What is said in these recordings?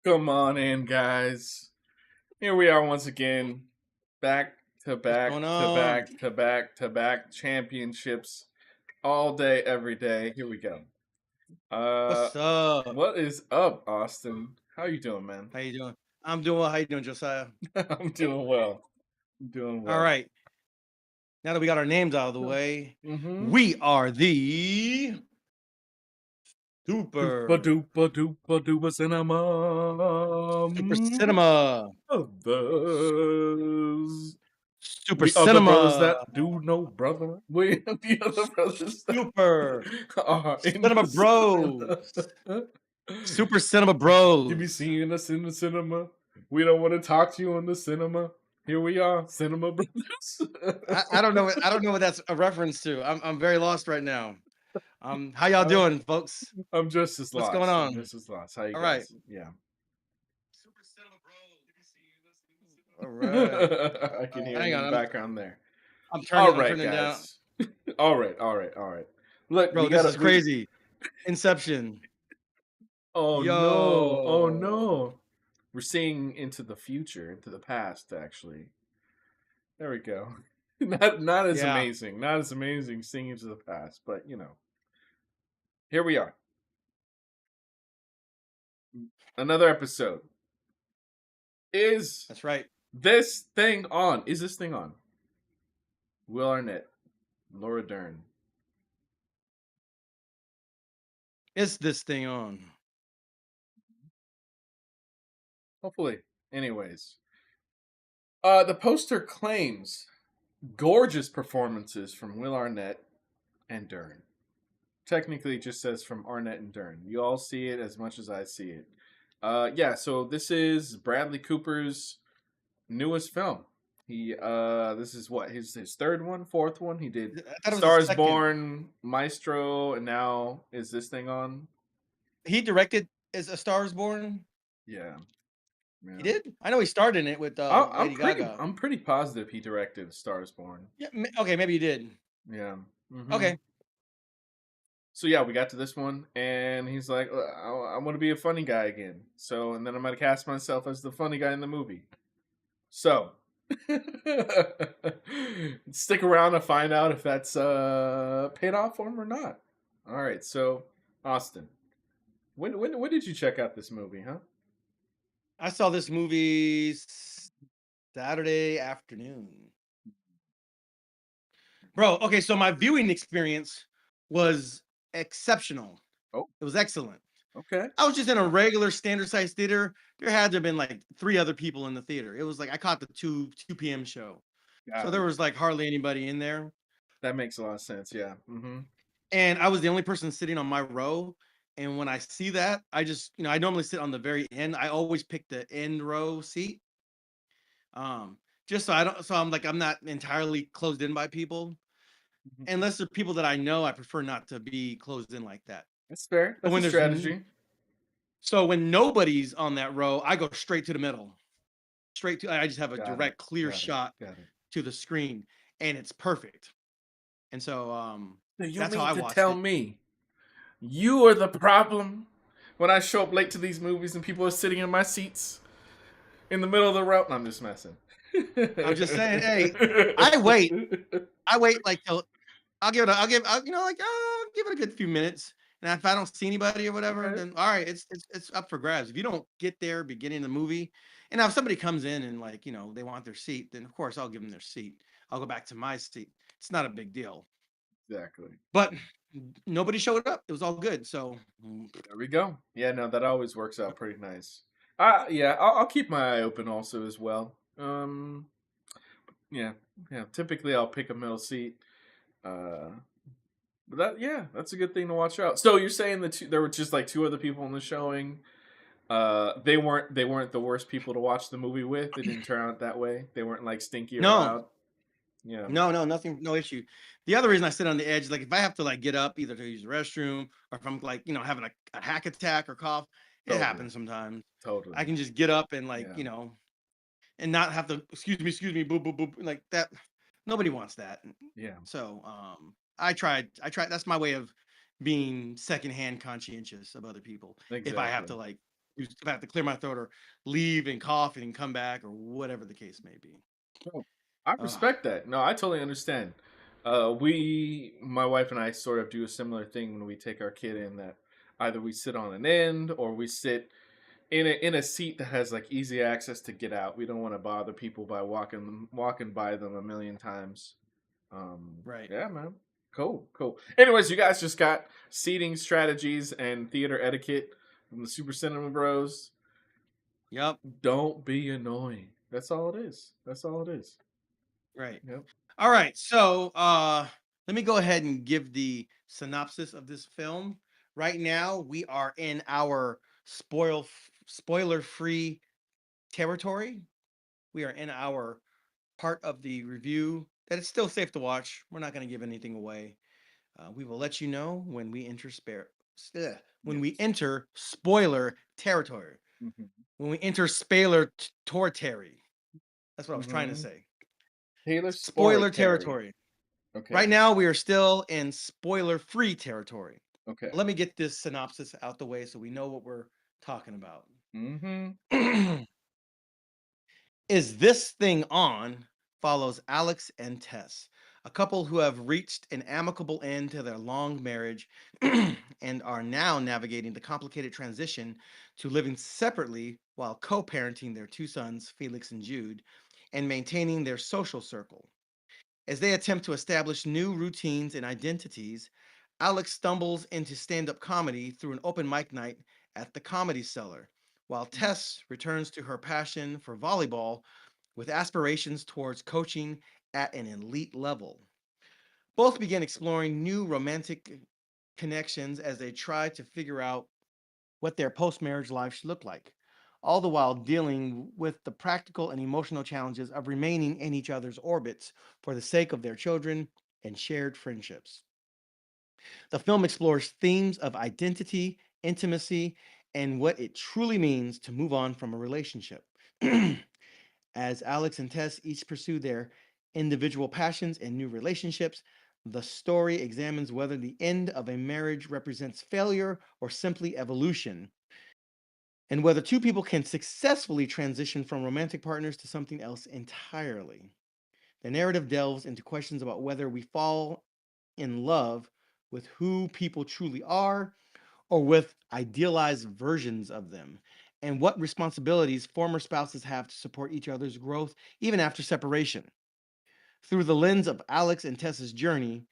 Come on in, guys. Here we are once again, back to What's back going to on? back to back to back championships all day, every day. Here we go. Uh, What's up? what is up, Austin? How you doing, man? How you doing? I'm doing well. How you doing, Josiah? I'm doing well. I'm doing All well. right. Now that we got our names out of the way, Mm-hmm. we are the Doopa Super doopa doopa doopa cinema. Super Cinema. Brothers. Super We are the brothers Cinema. that do know brother. We are the other brothers that Super are in Cinema the Bros. cinema. Super Cinema You be Bros. seeing us in the cinema. We don't want to talk to you in the cinema. Here we are, cinema brothers. I don't know. I don't know what that's a reference to. I'm very lost right now. How y'all Uh, doing, folks? I'm just as What's going lost. I'm on? just as lost. How you All right. guys? Yeah. Super Cinema Bros. All right. I can hear Hang him in on. the background there. I'm All turning. I'm right, turning down. guys. All right. Look, we Bro, this gotta is we crazy. Inception. Oh no. Oh Yo. no. We're seeing into the future, into the past actually. There we go. Not as Yeah, amazing. Not as amazing seeing into the past, but here we are. Another episode. Is that's right. this thing on? Is this thing on? Will Arnett, Laura Dern. Is this thing on? Hopefully. Anyways. The poster claims gorgeous performances from Will Arnett and Dern. Technically, it just says from Arnett and Dern. You all see it as much as I see it. Yeah, so this is Bradley Cooper's newest film. This is what his third one, fourth one. He did I thought it was the Stars second. Born, Maestro, and now is this thing on? He directed is A Star Is Born. Yeah, He yeah. did. I know he starred in it with I'm Lady pretty Gaga. I'm pretty positive he directed Stars Born. Yeah. Okay, maybe he did. Yeah. Hmm. Okay. So yeah, we got to this one, and he's like, I'm gonna be a funny guy again. So, and then I'm gonna cast myself as the funny guy in the movie. So, stick around to find out if that's paid off for him or not. All right, so Austin, when did you check out this movie, huh? I saw this movie Saturday afternoon. Bro, okay, so my viewing experience was exceptional. Oh, It was excellent. okay, I was just in a regular standard size theater. There had to have been like 3 other people in the theater. It was like I caught the 2 p.m. show. So got there it. was like hardly anybody in there. That makes a lot of sense. Yeah. Mm-hmm. And I was the only person sitting on my row. And when I see that, I just, I normally sit on the very end. I always pick the end row seat. Um, just so I don't so I'm like I'm not entirely closed in by people. Mm-hmm. Unless they're people that I know, I prefer not to be closed in like that. That's fair. But That's a strategy. when nobody's on that row, I go straight to the middle. Straight to I just have a Got it. direct clear Got it. shot Got it. to the screen and it's perfect. And so So you that's how mean I to watched tell it. me you are the problem when I show up late to these movies and people are sitting in my seats in the middle of the row? No, I'm just messing. I'm just saying, hey, I wait. I wait like till I'll give it a good few minutes. And if I don't see anybody or whatever, Okay. then all right, it's up for grabs. If you don't get there beginning of the movie, and now if somebody comes in and like, they want their seat, then of course I'll give them their seat. I'll go back to my seat. It's not a big deal. Exactly. But nobody showed up. It was all good. So There we go. Yeah, no, that always works out pretty nice. Yeah, I'll keep my eye open also as well. Yeah, yeah. Typically, I'll pick a middle seat. Uh, but yeah, that's a good thing to watch out. So you're saying that there were just like two other people in the showing. They weren't the worst people to watch the movie with. It didn't turn out that way. They weren't like stinky or no, loud. Yeah. no, nothing, no issue. The other reason I sit on the edge, like if I have to like get up either to use the restroom or if I'm like, having a hack attack or cough, it Totally. happens sometimes. I Totally. can just get up and like, Yeah. and not have to excuse me, boop, boop, boop, like that. Nobody wants that. Yeah. So I tried that's my way of being secondhand conscientious of other people. If I have Exactly. to like If I have to clear my throat or leave and cough and come back or whatever the case may be. No, I Ugh. respect that. No, I totally understand. My wife and I, sort of do a similar thing when we take our kid in. That either we sit on an end or we sit in a seat that has like easy access to get out. We don't want to bother people by walking by them a million times. Right. Yeah, man. Cool, cool. Anyways, you guys just got seating strategies and theater etiquette from the Super Cinema Bros. Yep. Don't be annoying. That's all it is. That's all it is. Right. Yep. All right. So let me go ahead and give the synopsis of this film. Right now, we are in our spoiler-free territory. We are in our part of the review that it's still safe to watch. We're not going to give anything away. We will let you know when we enter when we Yes. enter spoiler territory. Mm-hmm. When we enter spoiler territory. That's what I was trying to Mm-hmm. say. Taylor Spoiler Sporatary. territory. Okay. Right now, we are still in spoiler-free territory. Okay. Let me get this synopsis out the way so we know what we're talking about. Mm-hmm. Is This Thing On follows Alex and Tess, a couple who have reached an amicable end to their long marriage and are now navigating the complicated transition to living separately while co parenting their two sons, Felix and Jude, and maintaining their social circle. As they attempt to establish new routines and identities, Alex stumbles into stand up comedy through an open mic night at the Comedy Cellar, while Tess returns to her passion for volleyball with aspirations towards coaching at an elite level. Both begin exploring new romantic connections as they try to figure out what their post marriage life should look like, all the while dealing with the practical and emotional challenges of remaining in each other's orbits for the sake of their children and shared friendships. The film explores themes of identity, intimacy, and what it truly means to move on from a relationship. As Alex and Tess each pursue their individual passions and new relationships, the story examines whether the end of a marriage represents failure or simply evolution, and whether two people can successfully transition from romantic partners to something else entirely. The narrative delves into questions about whether we fall in love with who people truly are or with idealized versions of them, and what responsibilities former spouses have to support each other's growth even after separation. Through the lens of Alex and Tessa's journey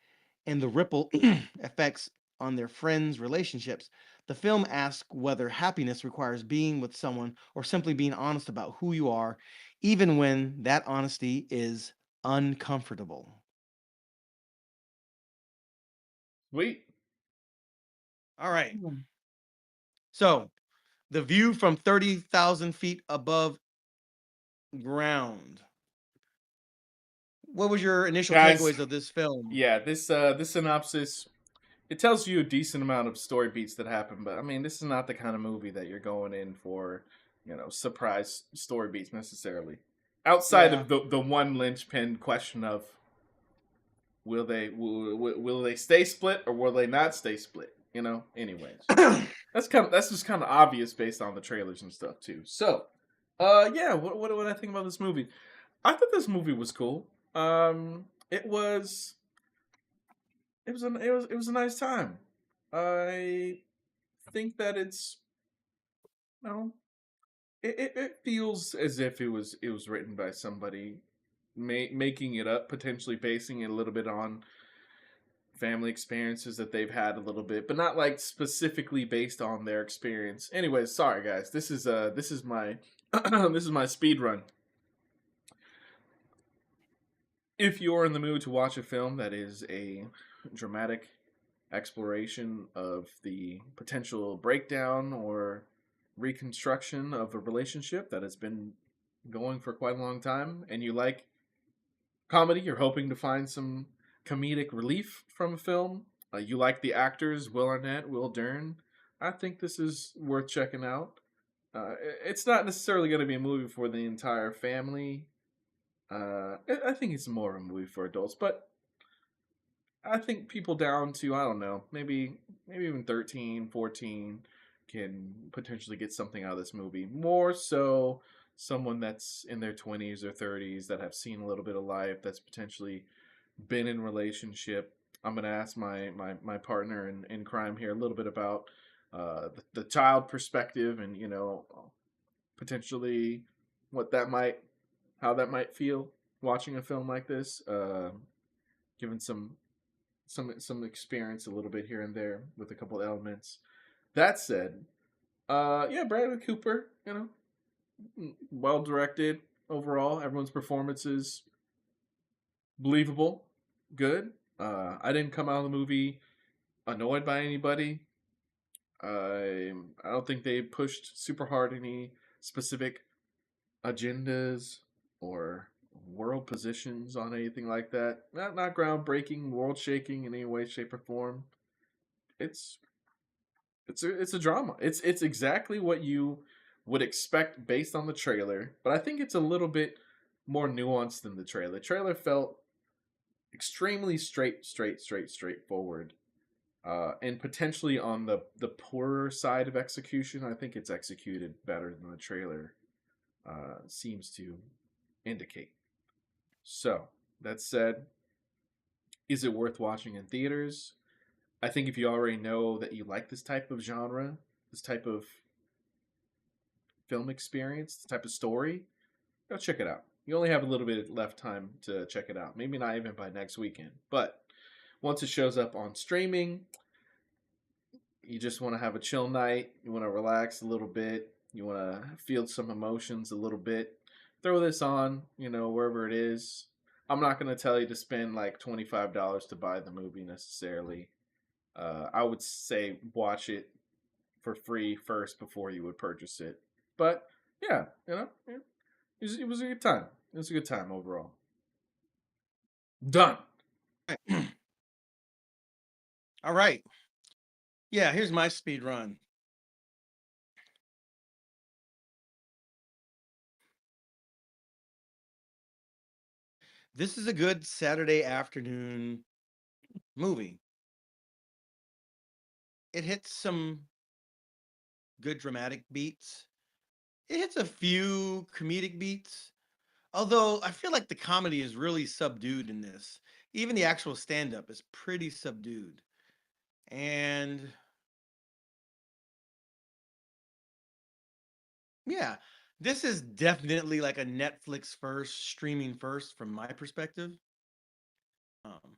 and the ripple effects on their friends' relationships, the film asks whether happiness requires being with someone or simply being honest about who you are, even when that honesty is uncomfortable. Sweet. All right. Mm. So, the view from 30,000 feet above ground. What was your initial Guys, takeaways of this film? yeah, this synopsis, it tells you a decent amount of story beats that happen, but I mean, this is not the kind of movie that you're going in for, surprise story beats necessarily. Outside Yeah. of the one linchpin question of will they stay split or will they not stay split? Anyways, that's just kind of obvious based on the trailers and stuff too. So, yeah, what I think about this movie? I thought this movie was cool. It was it was a nice time. I think that it's you know it feels as if it was written by somebody making it up, potentially basing it a little bit on family experiences that they've had a little bit, but not like specifically based on their experience. Anyways, sorry guys. This is my this is my speed run. If you're in the mood to watch a film that is a dramatic exploration of the potential breakdown or reconstruction of a relationship that has been going for quite a long time, and you like comedy, you're hoping to find some comedic relief from a film, you like the actors, Will Arnett, Will Dern, I think this is worth checking out. It's not necessarily going to be a movie for the entire family. I think it's more of a movie for adults, but I think people down to, I don't know, maybe even 13, 14 can potentially get something out of this movie. More so, someone that's in their 20s or 30s that have seen a little bit of life, that's potentially been in relationship. I'm gonna ask my partner in crime here a little bit about the child perspective, and potentially what that might how that might feel watching a film like this. Given some experience a little bit here and there with a couple elements. That said, yeah, Bradley Cooper, well directed overall. Everyone's performances believable, good. I didn't come out of the movie annoyed by anybody. I don't think they pushed super hard any specific agendas or world positions on anything like that. Not groundbreaking, world shaking in any way, shape, or form. It's it's a drama. It's exactly what you would expect based on the trailer, but I think it's a little bit more nuanced than the trailer. The trailer felt extremely straightforward, and potentially on the poorer side of execution. I think it's executed better than the trailer seems to indicate. So that said, is it worth watching in theaters? I think if you already know that you like this type of genre, this type of film experience, this type of story, go check it out. You only have a little bit left time to check it out. Maybe not even by next weekend, but once it shows up on streaming, you just want to have a chill night. You want to relax a little bit. You want to feel some emotions a little bit. Throw this on, wherever it is. I'm not going to tell you to spend like $25 to buy the movie necessarily. I would say watch it for free first before you would purchase it. But yeah, yeah, it was a good time. It was a good time overall. Done. All right. Yeah, here's my speed run. This is a good Saturday afternoon movie. It hits some good dramatic beats. It hits a few comedic beats. Although I feel like the comedy is really subdued in this. Even the actual stand up is pretty subdued. And yeah, this is definitely like a Netflix first, streaming first from my perspective. Um,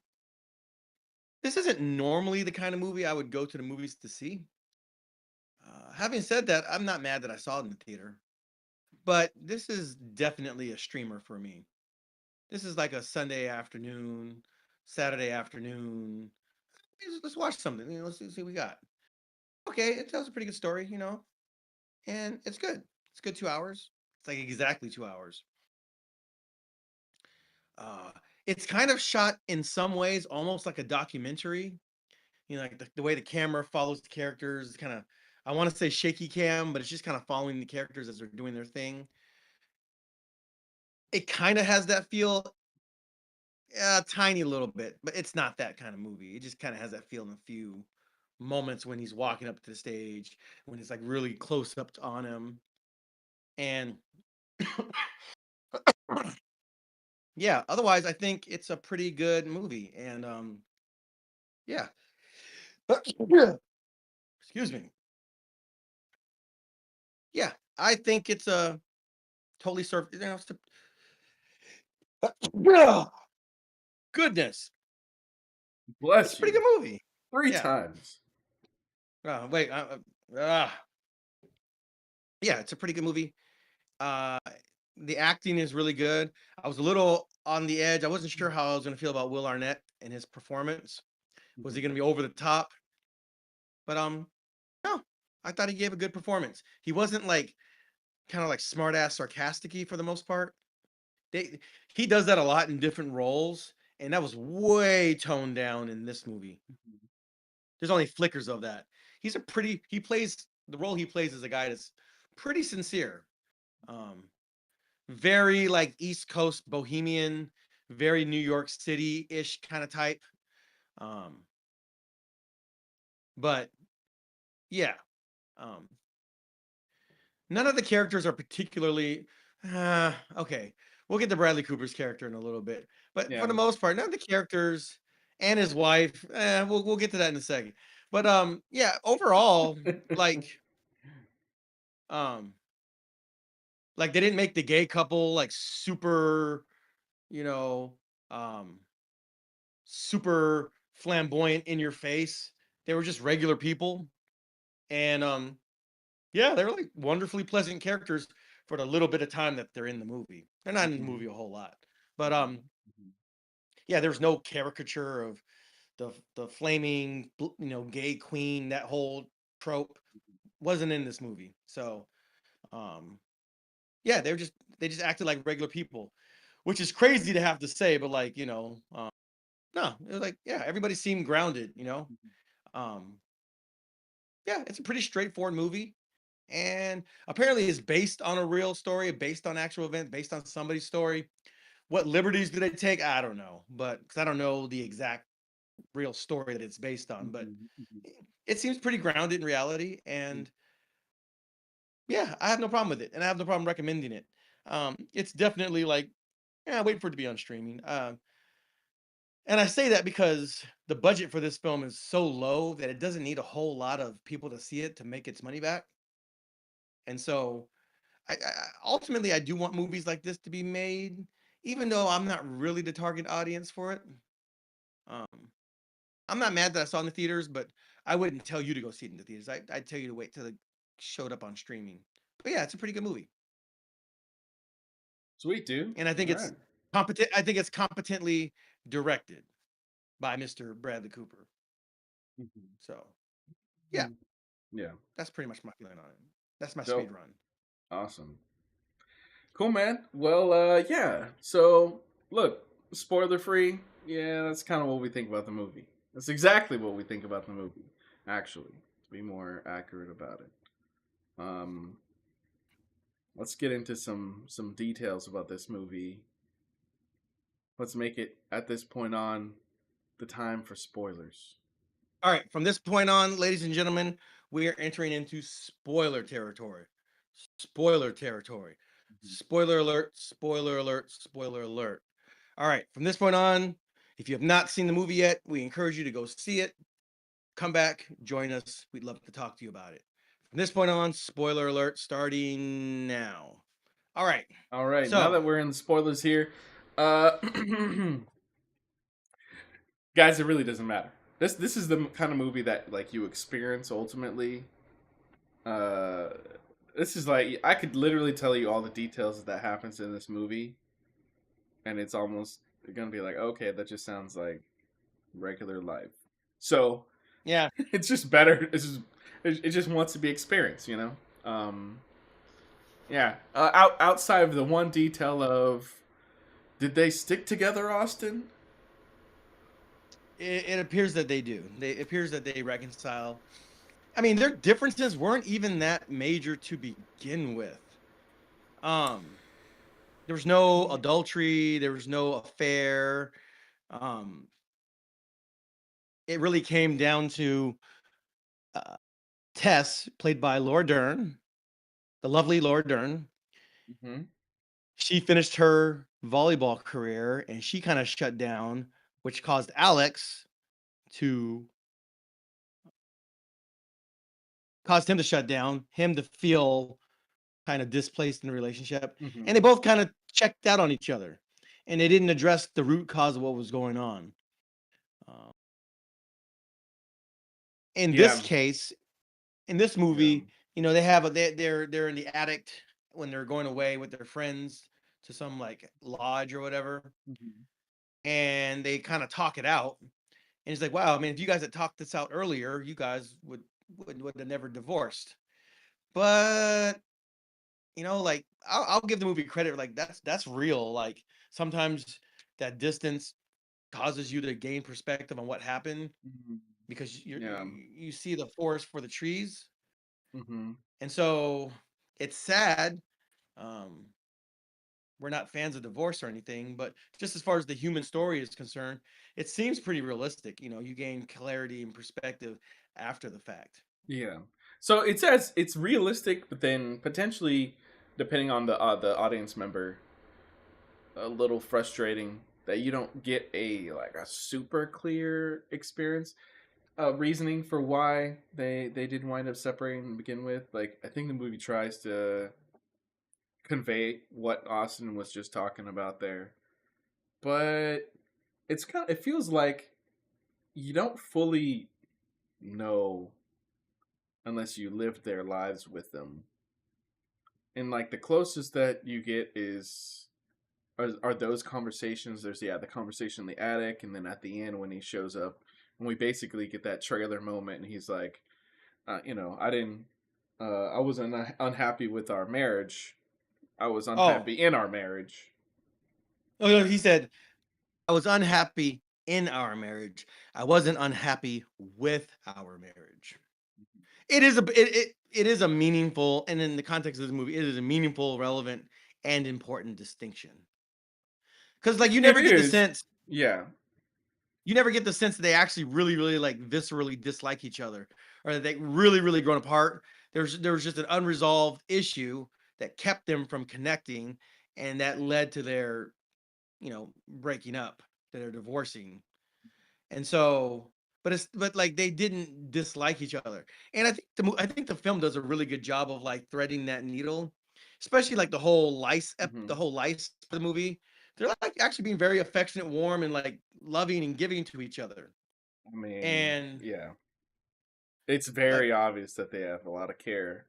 this isn't normally the kind of movie I would go to the movies to see. Having said that, I'm not mad that I saw it in the theater, but this is definitely a streamer for me. This is like a Sunday afternoon, Saturday afternoon. Let's watch something. Let's see what we got. Okay, it tells a pretty good story, and it's good. It's good 2 hours. It's like exactly 2 hours. Uh, it's kind of shot in some ways almost like a documentary. Like the way the camera follows the characters, kind of, I want to say shaky cam, but it's just kind of following the characters as they're doing their thing. It kind of has that feel, a tiny little bit, but it's not that kind of movie. It just kind of has that feel in a few moments when he's walking up to the stage, when it's like really close up on him. And yeah, otherwise I think it's a pretty good movie. And yeah. Excuse me. Yeah, I think it's a totally served, goodness. It's a Bless pretty you. good movie. Three Yeah. times. Wait. Uh, yeah, it's a pretty good movie. Uh, the acting is really good. I was a little on the edge. I wasn't sure how I was going to feel about Will Arnett and his performance. Was he going to be over the top? But no, I thought he gave a good performance. He wasn't like kind of like smart ass sarcasticy for the most part. They He does that a lot in different roles, and that was way toned down in this movie. There's only flickers of that. He plays the role he plays as a guy that's pretty sincere. Um, very like East Coast bohemian, very New York City-ish kind of type. Um, but yeah, Um, None of the characters are particularly okay. We'll get to Bradley Cooper's character in a little bit, but for Yeah. the most part, none of the characters and his wife. We'll get to that in a second. But yeah, overall, like um, like they didn't make the gay couple like super, you know, um, super flamboyant in your face. They were just regular people, and yeah, they're like wonderfully pleasant characters for the little bit of time that they're in the movie. They're not in the Mhm, movie a whole lot. But mhm, mhm, yeah, there's no caricature of the flaming gay queen. That whole trope wasn't in this movie. So um yeah, they just acted like regular people, which is crazy to have to say, but like, no, it was like, yeah, everybody seemed grounded. mhm, Um yeah, it's a pretty straightforward movie. And apparently it's based on a real story, based on actual event, based on somebody's story. What liberties do they take? I don't know, but because I don't know the exact real story that it's based on, but mhm, mhm, it seems pretty grounded in reality. mhm. And yeah, I have no problem with it, and I have no problem recommending it. It's definitely like, yeah, wait for it to be on streaming. And I say that because the budget for this film is so low that it doesn't need a whole lot of people to see it to make its money back. And so ultimately, I do want movies like this to be made, even though I'm not really the target audience for it. Um, I'm not mad that I saw it in the theaters, but I wouldn't tell you to go see it in the theaters. I'd tell you to wait till it showed up on streaming. But yeah, it's a pretty good movie, Sweet, dude. and I think All it's right. competent. I think it's competently directed by Mr. Bradley Cooper. Mhm, So yeah, mhm. Yeah. that's pretty much my feeling on it. That's my speed Dope. run. Awesome. Cool, man. Well, yeah. So, look, spoiler free. Yeah, that's kind of what we think about the movie. That's exactly what we think about the movie, actually, to be more accurate about it. Um, let's get into some details about this movie. Let's make it at this point on the time for spoilers. All right, from this point on, ladies and gentlemen, we are entering into spoiler territory. Spoiler territory. Mhm. Spoiler alert, spoiler alert, spoiler alert. All right, from this point on, if you have not seen the movie yet, we encourage you to go see it. Come back, join us. We'd love to talk to you about it. From this point on, spoiler alert starting now. All right, All right, now so that we're in the spoilers here, uh, guys, it really doesn't matter. This is the kind of movie that like you experience ultimately. Uh, this is like I could literally tell you all the details that happens in this movie, and it's almost gonna be like, okay, that just sounds like regular life. So yeah, it's just better. It just wants to be experienced, you know. Yeah. Outside of the one detail of did they stick together, Austin? it appears that they do. It appears that they reconcile. I mean, their differences weren't even that major to begin with. Um, there was no adultery, there was no affair. Um, it really came down to uh, Tess, played by Laura Dern, the lovely Laura Dern. Mm-hmm. She finished her volleyball career and she kind of shut down, which caused Alex to caused him to shut down, him to feel kind of displaced in the relationship. And Mm-hmm. they both kind of checked out on each other and they didn't address the root cause of what was going on. Uh, in this Yeah. case, in this Yeah. movie, they have they're in the attic when they're going away with their friends to some like lodge or whatever, Mm-hmm. and they kind of talk it out. And it's like, wow, I mean, if you guys had talked this out earlier, you guys would have never divorced. But like I'll give the movie credit. Like that's real. Like sometimes that distance causes you to gain perspective on what happened Mm-hmm. because Yeah. you see the forest for the trees. Mm-hmm. And so it's sad. Um, we're not fans of divorce or anything, but just as far as the human story is concerned, it seems pretty realistic. You gain clarity and perspective after the fact. Yeah. So it says it's realistic, but then potentially, depending on the audience member, a little frustrating that you don't get a like a super clear experience reasoning for why they did wind up separating to begin with. Like I think the movie tries to convey what Austin was just talking about there, but it feels like you don't fully know unless you lived their lives with them. And like the closest that you get is are those conversations. There's the conversation in the attic, and then at the end when he shows up, and we basically get that trailer moment, and he's like, I didn't, I was unhappy with our marriage. I was Oh, unhappy in our marriage. oh, no, he said, "I was unhappy in our marriage. I wasn't unhappy with our marriage." It is a meaningful, and in the context of the movie, it is a meaningful, relevant, and important distinction. Because like It is, yeah. you never get the sense that they actually really, really like viscerally dislike each other, or that they really, really grown apart. There was just an unresolved issue that kept them from connecting, and that led to their breaking up, to their divorcing. And so, but like they didn't dislike each other. And I think the film does a really good job of like threading that needle, especially like Hmm. the whole lice of the movie. They're like actually being very affectionate, warm, and like loving and giving to each other. I mean, And yeah, it's like, very obvious that they have a lot of care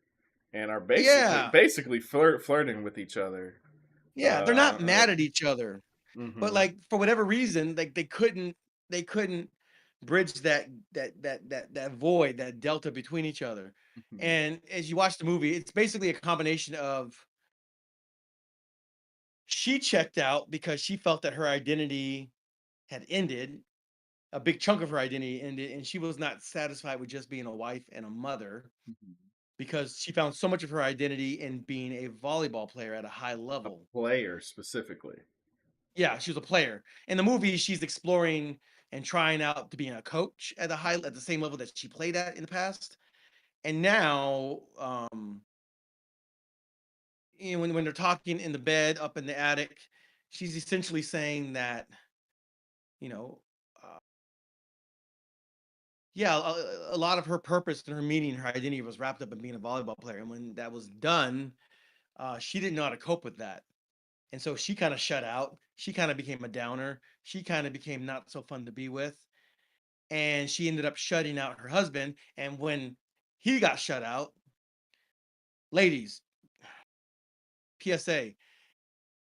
and are yeah, basically flirting with each other. yeah, they're not Like, mad at each other. But hmm. like for whatever reason, like they couldn't bridge that void, that delta between each other. Hmm. And as you watch the movie, it's basically a combination of she checked out because she felt that her identity had ended, a big chunk of her identity ended, and she was not satisfied with just being a wife and a mother because she found so much of her identity in being a volleyball player at a high A level. player specifically. Yeah, she was a player. In the movie, she's exploring and trying out to being a coach at the same level that she played at in the past. And now, when they're talking in the bed up in the attic, she's essentially saying that, you know, uh, yeah, a lot of her purpose and her meaning, her identity was wrapped up in being a volleyball player. And when that was done, she didn't know how to cope with that. And so she kind of shut out. She kind of became a downer. She kind of became not so fun to be with, and she ended up shutting out her husband. And when he got shut out, ladies, PSA: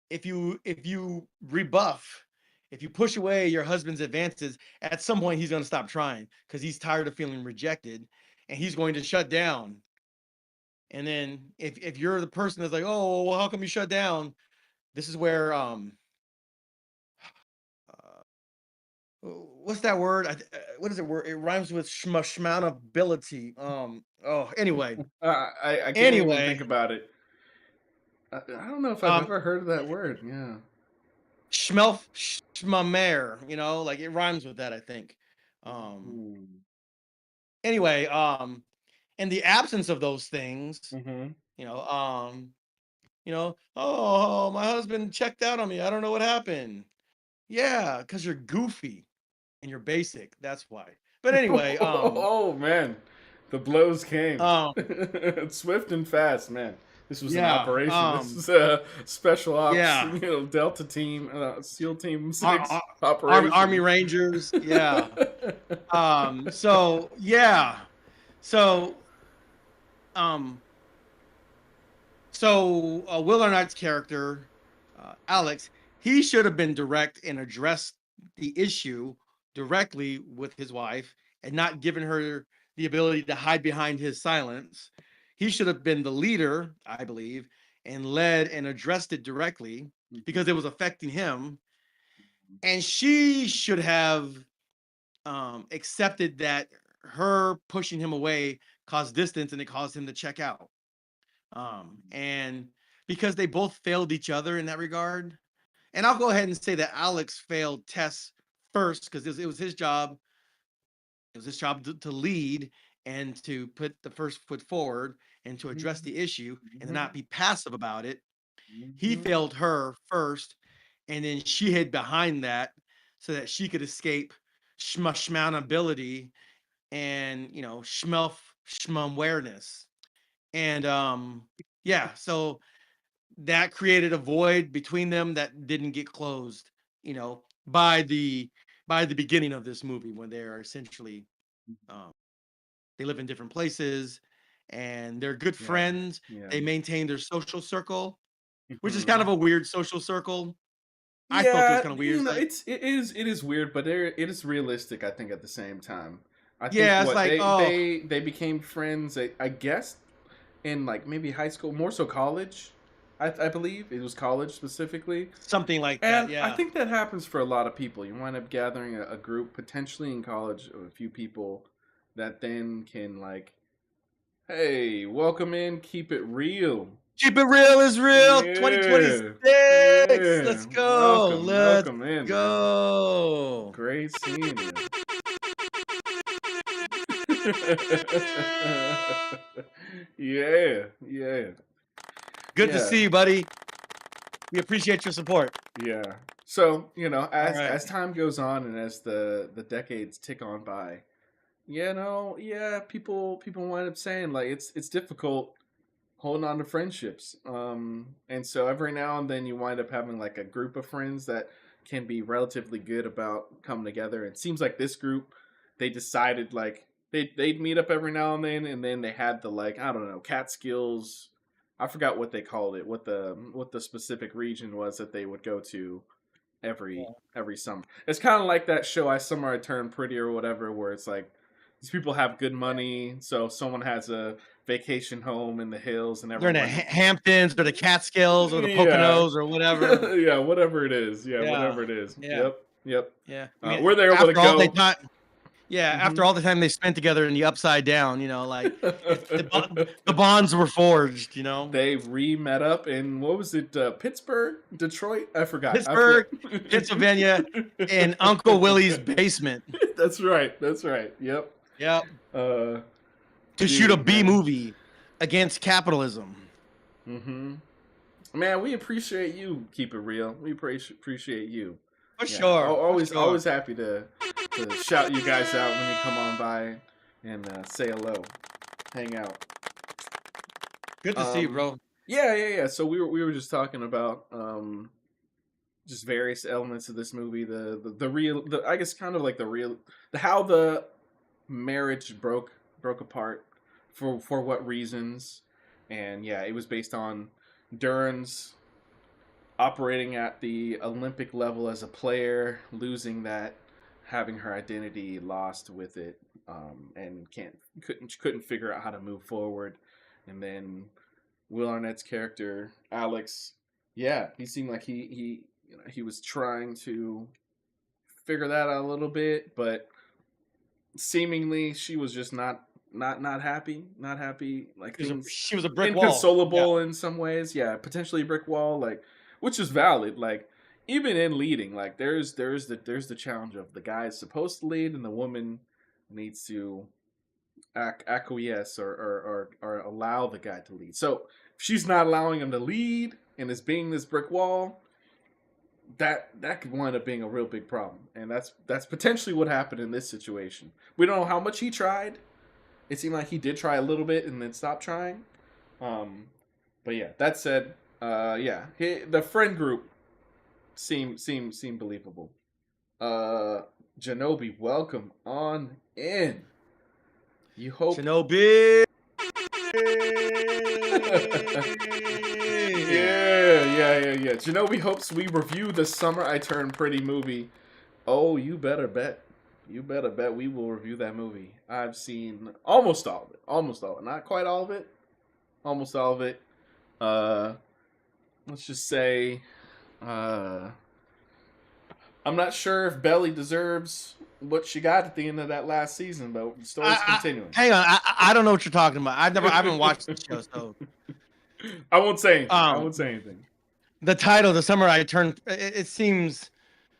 if you rebuff, if you push away your husband's advances, at some point he's going to stop trying because he's tired of feeling rejected, and he's going to shut down. And then if you're the person that's like, oh, well, how come you shut down? This is where uh, what's that word? What is it? Word? It rhymes with schmountability. Oh, I can't even think anyway, about it. I don't know if I've um, ever heard of that word. Yeah. Schmelf Schmamer, like it rhymes with that, I think. Um, Ooh. anyway, in the absence of those things, Mhm. you know, oh, my husband checked out on me. I don't know what happened. Yeah, because you're goofy and you're basic. That's why. But anyway, Oh man, the blows came um, swift and fast, man. This was an yeah, operation. This is a special ops, yeah, Delta Team, SEAL Team Ar- Six Ar- Army operation. Rangers. Yeah. So yeah. So um Will Arnett's character, Alex, he should have been direct and addressed the issue directly with his wife and not given her the ability to hide behind his silence. He should have been the leader, I believe, and led and addressed it directly because it was affecting him. And she should have accepted that her pushing him away caused distance and it caused him to check out. And because they both failed each other in that regard, and I'll go ahead and say that Alex failed Tess first because it was his job. It was his job to lead, and to put the first foot forward and to address the issue and to not Mhm. be passive about it. He Mhm. failed her first, and then she hid behind that so that she could escape schmountability and schmum awareness. And yeah, so that created a void between them that didn't get closed, by the beginning of this movie when they're essentially um, they live in different places and they're good Yeah. friends. Yeah. They maintain their social circle, which is kind of Mhm. a weird social circle. I felt it was Yeah, kind of weird. It's like, it is weird, but it is realistic. I think at the same time, I think yeah, it's what like, they oh, they they became friends. I guess in like maybe high school, more so college. I believe it was college specifically, something like that. and I Yeah. think that happens for a lot of people. You wind up gathering a group potentially in college of a few people that then can like, hey, welcome in, keep it real. Keep it real is real. Yeah, 2026. yeah. Let's go. Welcome, Let's welcome in, man. go. Great seeing you. Yeah, yeah, Good to yeah, see you, buddy. We appreciate your support. yeah. So All as right. time goes on and as the decades tick on by, yeah, people wind up saying like it's difficult holding on to friendships. And so every now and then you wind up having like a group of friends that can be relatively good about coming together. It seems like this group, they decided like they'd meet up every now and then they had the like, I don't know, Catskills. I forgot what they called it, what the specific region was that they would go to every summer. It's kind of like that show I Summer I Turned Pretty or whatever, where it's like these people have good money, so someone has a vacation home in the hills, and They're in the everyone, Hamptons or the Catskills or the yeah, Poconos or whatever. yeah, whatever it is, yeah, Yeah. whatever it is, Yeah. yep, yep. Yeah. I mean, Where they're able to after all they go. time, yeah, Hmm. after all the time they spent together in the upside down, like the bonds were forged. They re-met up in what was it, Pittsburgh, Detroit? I forgot. I forgot. Pittsburgh, Pennsylvania, in Uncle Willie's basement. That's right. That's right. Yep. Yep. Uh, To shoot a dude, B man. movie against capitalism. Mm-hmm. Man, we appreciate you. Keep it real. We appreciate you. For Yeah, sure. For sure. always happy to shout you guys out when you come on by and say hello, hang out. Good to see you, Um, bro. yeah. So we were just talking about just various elements of this movie. The real, I guess kind of like the real, the how the marriage broke apart, for what reasons, and yeah, it was based on Dern's operating at the Olympic level as a player, losing that, having her identity lost with it, and couldn't figure out how to move forward, and then Will Arnett's character Alex, yeah, he seemed like he was trying to figure that out a little bit, but seemingly she was just not happy, like things She was a brick wall. Yeah. inconsolable in some ways, yeah, potentially a brick wall, like, which is valid, like, even in leading, like, there's the challenge of the guy is supposed to lead and the woman needs to acquiesce or allow the guy to lead. So if she's not allowing him to lead and is being this brick wall, that could wind up being a real big problem, and that's potentially what happened in this situation. We don't know how much he tried. It seemed like he did try a little bit and then stopped trying. Um, but yeah, that said, yeah, the friend group seemed believable. Uh, Janobi, welcome on in. You hope. Shinobi. Yeah. Janobi hopes we review the Summer I Turned Pretty movie. Oh, you better bet. You better bet we will review that movie. I've seen almost all of it. Almost all of it. Not quite all of it. Almost all of it. Uh, let's just say, uh, I'm not sure if Belly deserves what she got at the end of that last season, but the story's continuing. Hang on, I don't know what you're talking about. I haven't watched the show, so I won't say anything. I um, won't say anything. the title, "The Summer I Turned," it seems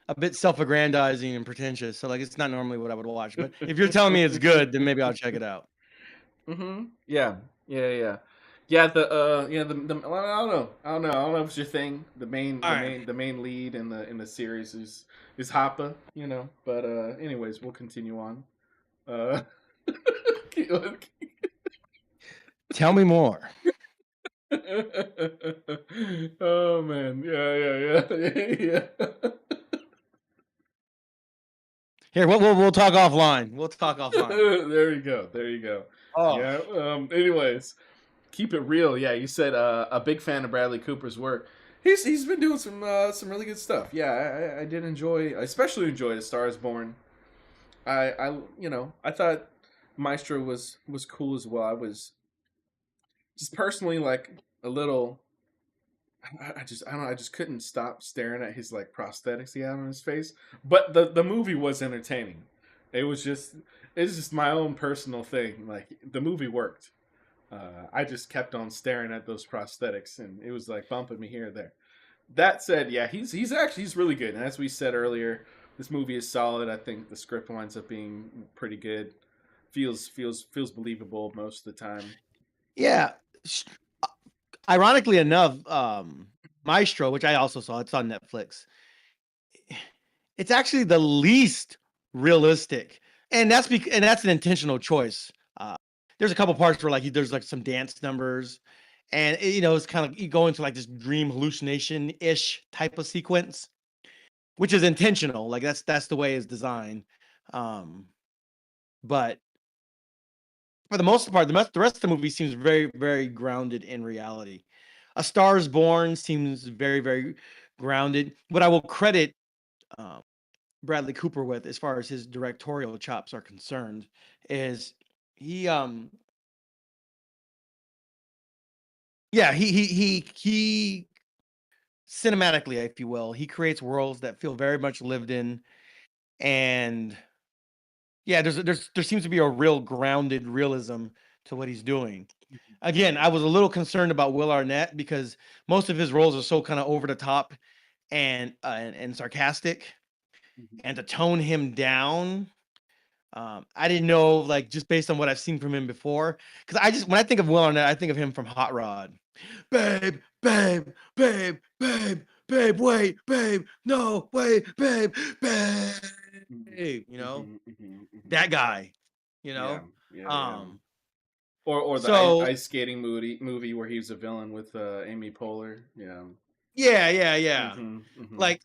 a bit self-aggrandizing and pretentious. So like, it's not normally what I would watch. But if you're telling me it's good, then maybe I'll check it out. Mm-hmm. Yeah. Yeah. Yeah. Yeah. The well, I don't know if it's your thing. All right. The main lead in the series is Hoppa. But anyways, we'll continue on. Uh, Tell me more. oh man, yeah. Here, we'll talk offline. We'll talk offline. There you go. There you go. Oh, Yeah. Anyways, keep it real. Yeah, you said a big fan of Bradley Cooper's work. He's been doing some really good stuff. Yeah, I did enjoy, I especially enjoyed A Star Is Born. I thought Maestro was cool as well. I was just personally like a little. I just couldn't stop staring at his like prosthetics he had on his face. But the movie was entertaining. It was just it's just my own personal thing. Like the movie worked. I just kept on staring at those prosthetics, and it was like bumping me here or there. That said, yeah, he's really good. And as we said earlier, this movie is solid. I think the script winds up being pretty good. Feels believable most of the time. yeah. Sh- Ironically enough, Maestro, which I also saw, it's on Netflix. It's actually the least realistic, and that's an intentional choice. Uh, there's a couple parts where there's like some dance numbers, and it's kind of you go into like this dream hallucination ish type of sequence, which is intentional. Like that's the way it's designed. Um, but for the most part, the rest of the movie seems very, very grounded in reality. A Star Is Born seems very, very grounded. What I will credit um, Bradley Cooper with, as far as his directorial chops are concerned, is he, yeah, he cinematically, if you will, he creates worlds that feel very much lived in, and yeah, there seems to be a real grounded realism to what he's doing. Again, I was a little concerned about Will Arnett because most of his roles are so kind of over the top and sarcastic, Mhm. and to tone him down, I didn't know, like, just based on what I've seen from him before, because I just when I think of Will Arnett, I think of him from Hot Rod. Babe, babe, babe, babe, babe, wait, babe, no, wait, babe, babe. Mhm. You know Mhm. Mhm. Mhm. that guy. You Yeah, know, yeah. um. Or the So ice skating movie where he was a villain with Amy Poehler. Yeah. yeah, yeah, yeah. Mhm. Mhm. Like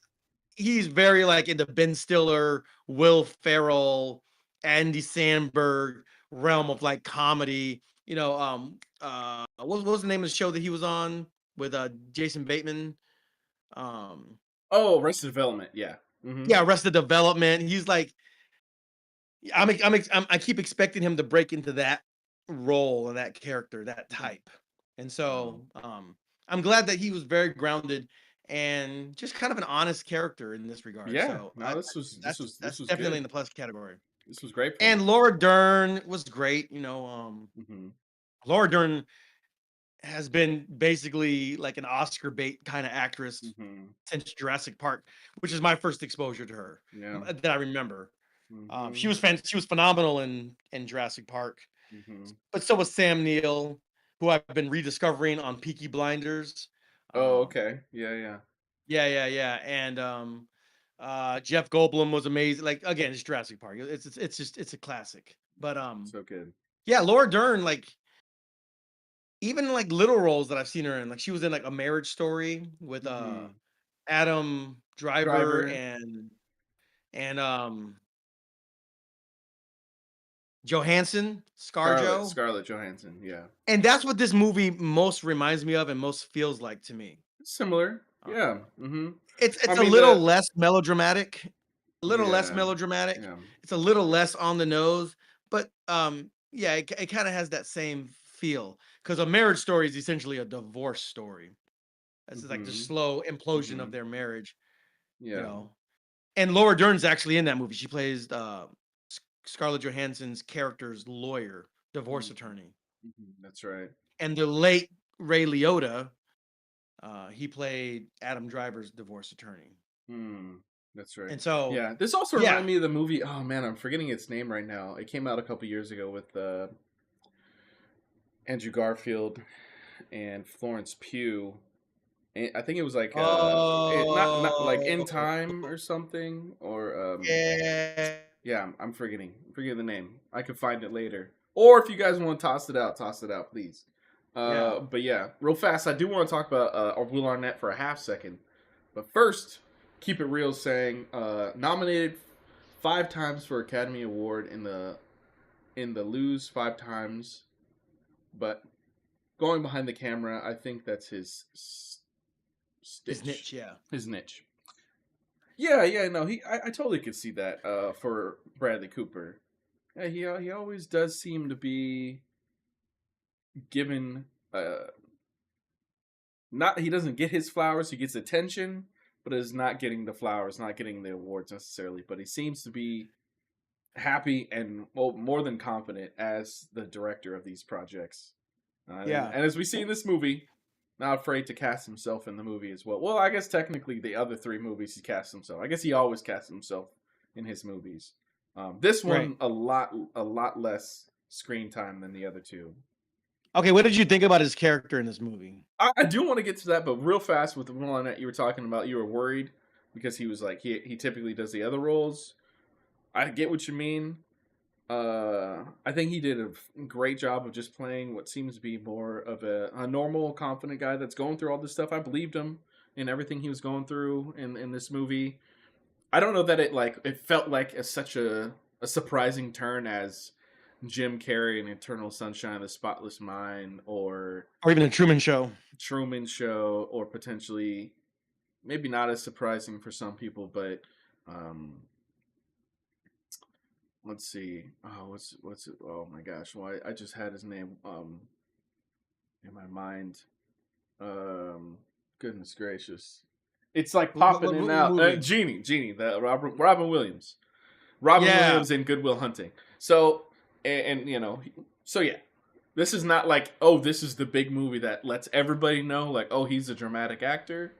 he's very like in the Ben Stiller, Will Ferrell, Andy Samberg realm of like comedy. What was the name of the show that he was on with Jason Bateman? Um, Oh, Arrested Development. Yeah. Mhm. yeah, Arrested Development. He's like, I keep expecting him to break into that role and that character, that type. And Wow. so I'm glad that he was very grounded and just kind of an honest character in this regard. Yeah. So No, this that's was definitely good. in the plus category. This was great for him. And Laura Dern was great. Mhm. Laura Dern has been basically like an Oscar bait kind of actress Mhm. since Jurassic Park, which is my first exposure to her Yeah. that I remember. She Mhm. was she was phenomenal in Jurassic Park, Mhm. but so was Sam Neill, who I've been rediscovering on Peaky Blinders. Oh, Um, okay. Yeah, yeah. yeah, yeah, yeah, and Jeff Goldblum was amazing. Like again, it's Jurassic Park. It's a classic. But So good. yeah, Laura Dern, like even like little roles that I've seen her in, like she was in like A Marriage Story with Mhm. Adam Driver Driver, and Johansson, ScarJo. Scarlett Johansson. Yeah. And that's what this movie most reminds me of and most feels like to me. Similar. Uh, Yeah. Mhm. I it's a mean little the less melodramatic, a little less yeah. melodramatic. Yeah. It's a little less on the nose, but yeah, it kind of has that same feel because A Marriage Story is essentially a divorce story. It's like the Mhm. slow implosion of Mhm. their marriage, you Yeah. know. And Laura Dern's actually in that movie. She plays Scarlett Johansson's character's lawyer, divorce Mhm. attorney. Mhm. That's right. And the late Ray Liotta, he played Adam Driver's divorce attorney. Hmm. That's right. And so, Yeah. This also yeah, reminded me of the movie. Oh man, I'm forgetting its name right now. It came out a couple years ago with Andrew Garfield and Florence Pugh. I think it was like not like In Oh, Time or something, or yeah, yeah, I'm forgetting the name. I could find it later. Or if you guys want to toss it out, please. yeah. But yeah, real fast, I do want to talk about Will Arnett for a half second. But first, keep it real, saying nominated 5 times for Academy Award in the lose 5 times, but going behind the camera, I think that's his His stitch, niche, yeah. his niche. Yeah, yeah, no, I totally could see that for Bradley Cooper. Yeah, he always does seem to be given not he doesn't get his flowers, he gets attention, but is not getting the flowers, not getting the awards necessarily. But he seems to be happy and well more than confident as the director of these projects. Yeah. And as we see in this movie, not afraid to cast himself in the movie as well. Well, I guess technically the other 3 movies he cast himself. I guess he always casts himself in his movies. This Right. one a lot less screen time than the other two. Okay, what did you think about his character in this movie? I do want to get to that, but real fast with the one that you were talking about, you were worried because he was like he typically does the other roles. I get what you mean. I think he did a great job of just playing what seems to be more of a normal, confident guy that's going through all this stuff. I believed him in everything he was going through in this movie. I don't know that it felt like such a surprising turn as Jim Carrey in Eternal Sunshine of the Spotless Mind or Or even the Truman Show? Truman Show or potentially maybe not as surprising for some people, but um, let's see. Oh, what's it? Oh my gosh! Why I just had his name in my mind. Um, Goodness gracious, it's like popping in and What out. movie? Genie, the Robin Williams, Robin Yeah. Williams in Good Will Hunting. So and you know, so yeah, this is not like oh this is the big movie that lets everybody know like oh he's a dramatic actor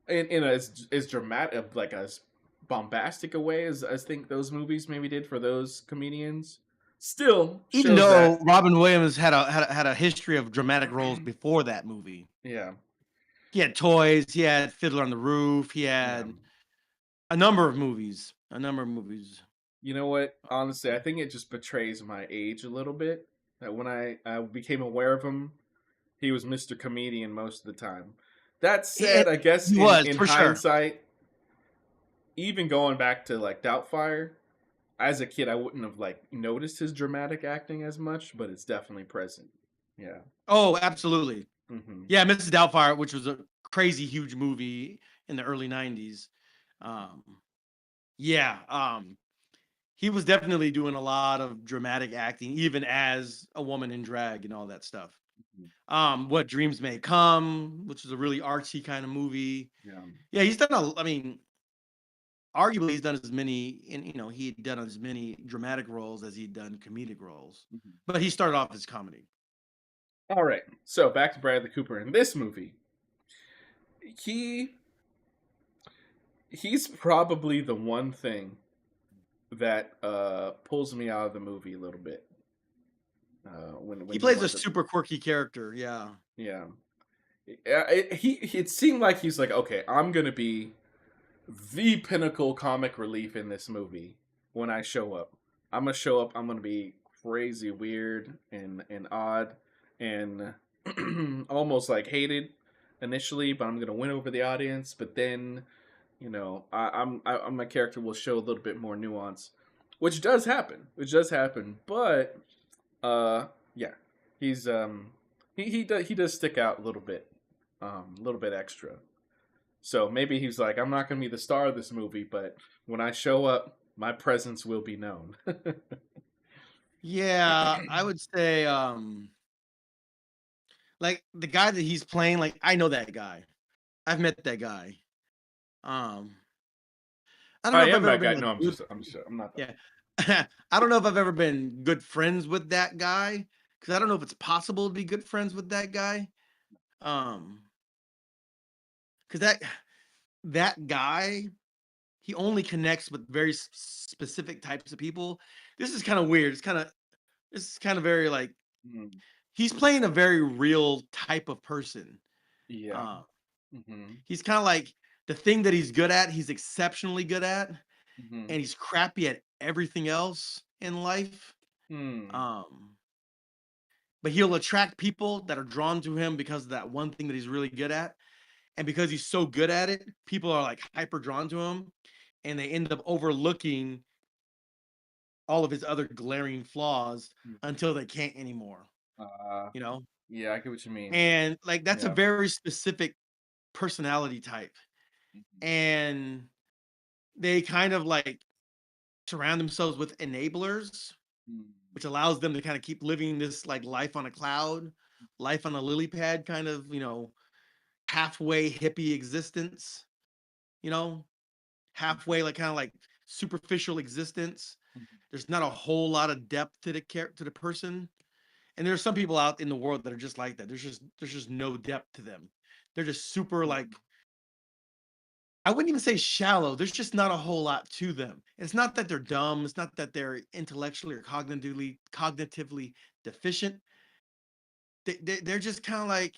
in as dramatic like as bombastic a way as I think those movies maybe did for those comedians. Still Even shows though that Robin Williams had a history of dramatic roles before that movie. yeah He had Toys, he had Fiddler on the Roof, he yeah. had a number of movies, a number of movies. You know what? Honestly, I think it just betrays my age a little bit. That when I became aware of him, he was Mr. Comedian most of the time. That He said, I guess he was, in for sure. hindsight, even going back to like Doubtfire, as a kid, I wouldn't have like noticed his dramatic acting as much, but it's definitely present. Yeah. Oh, absolutely. Hmm. Yeah, Mrs. Doubtfire, which was a crazy huge movie in the early '90s. Um, yeah, he was definitely doing a lot of dramatic acting, even as a woman in drag and all that stuff. What Dreams May Come, which is a really artsy kind of movie. Yeah. Yeah, he's done I mean, arguably he's done as many, and he'd done as many dramatic roles as he'd done comedic roles. Mhm. But he started off as comedy. All right. So back to Bradley Cooper in this movie. He he's probably the one thing that pulls me out of the movie a little bit He when he plays a winds up. super quirky character. Yeah. Yeah, it seemed like he's like, okay, I'm gonna be the pinnacle comic relief in this movie when I show up. I'm gonna show up. I'm gonna be crazy, weird, and odd, and almost like hated initially, but I'm gonna win over the audience. But then, my character will show a little bit more nuance, which does happen. But yeah, he's he does stick out a little bit extra. So maybe he's like, I'm not going to be the star of this movie, but when I show up, my presence will be known. Yeah, I would say like the guy that he's playing, like I know that guy. I've met that guy. Um I don't know I if am I've ever that been guy. like No, good I'm not that. yeah. I don't know if I've ever been good friends with that guy because I don't know if it's possible to be good friends with that guy. Um because that guy, he only connects with very specific types of people. This is kind of weird. This is kind of very like Mm. he's playing a very real type of person. Yeah. Uh, Mhm. he's kind of like the thing that he's good at, he's exceptionally good at, Mhm. and he's crappy at everything else in life. Hmm. Um, but he'll attract people that are drawn to him because of that one thing that he's really good at. And because he's so good at it, people are like hyper drawn to him and they end up overlooking all of his other glaring flaws Mm. until they can't anymore, Uh, you know? yeah, I get what you mean. And like that's a Yeah. very specific personality type. Mhm. And they kind of like surround themselves with enablers, Mm. which allows them to kind of keep living this like life on a cloud, life on a lily pad kind of, halfway hippie existence, you know, halfway like kind of like superficial existence. Mhm. There's not a whole lot of depth to the person. And there's some people out in the world that are just like that. There's just no depth to them. They're just super like Mhm. I wouldn't even say shallow. There's just not a whole lot to them. It's not that they're dumb. It's not that they're intellectually or cognitively deficient. They're just kind of like,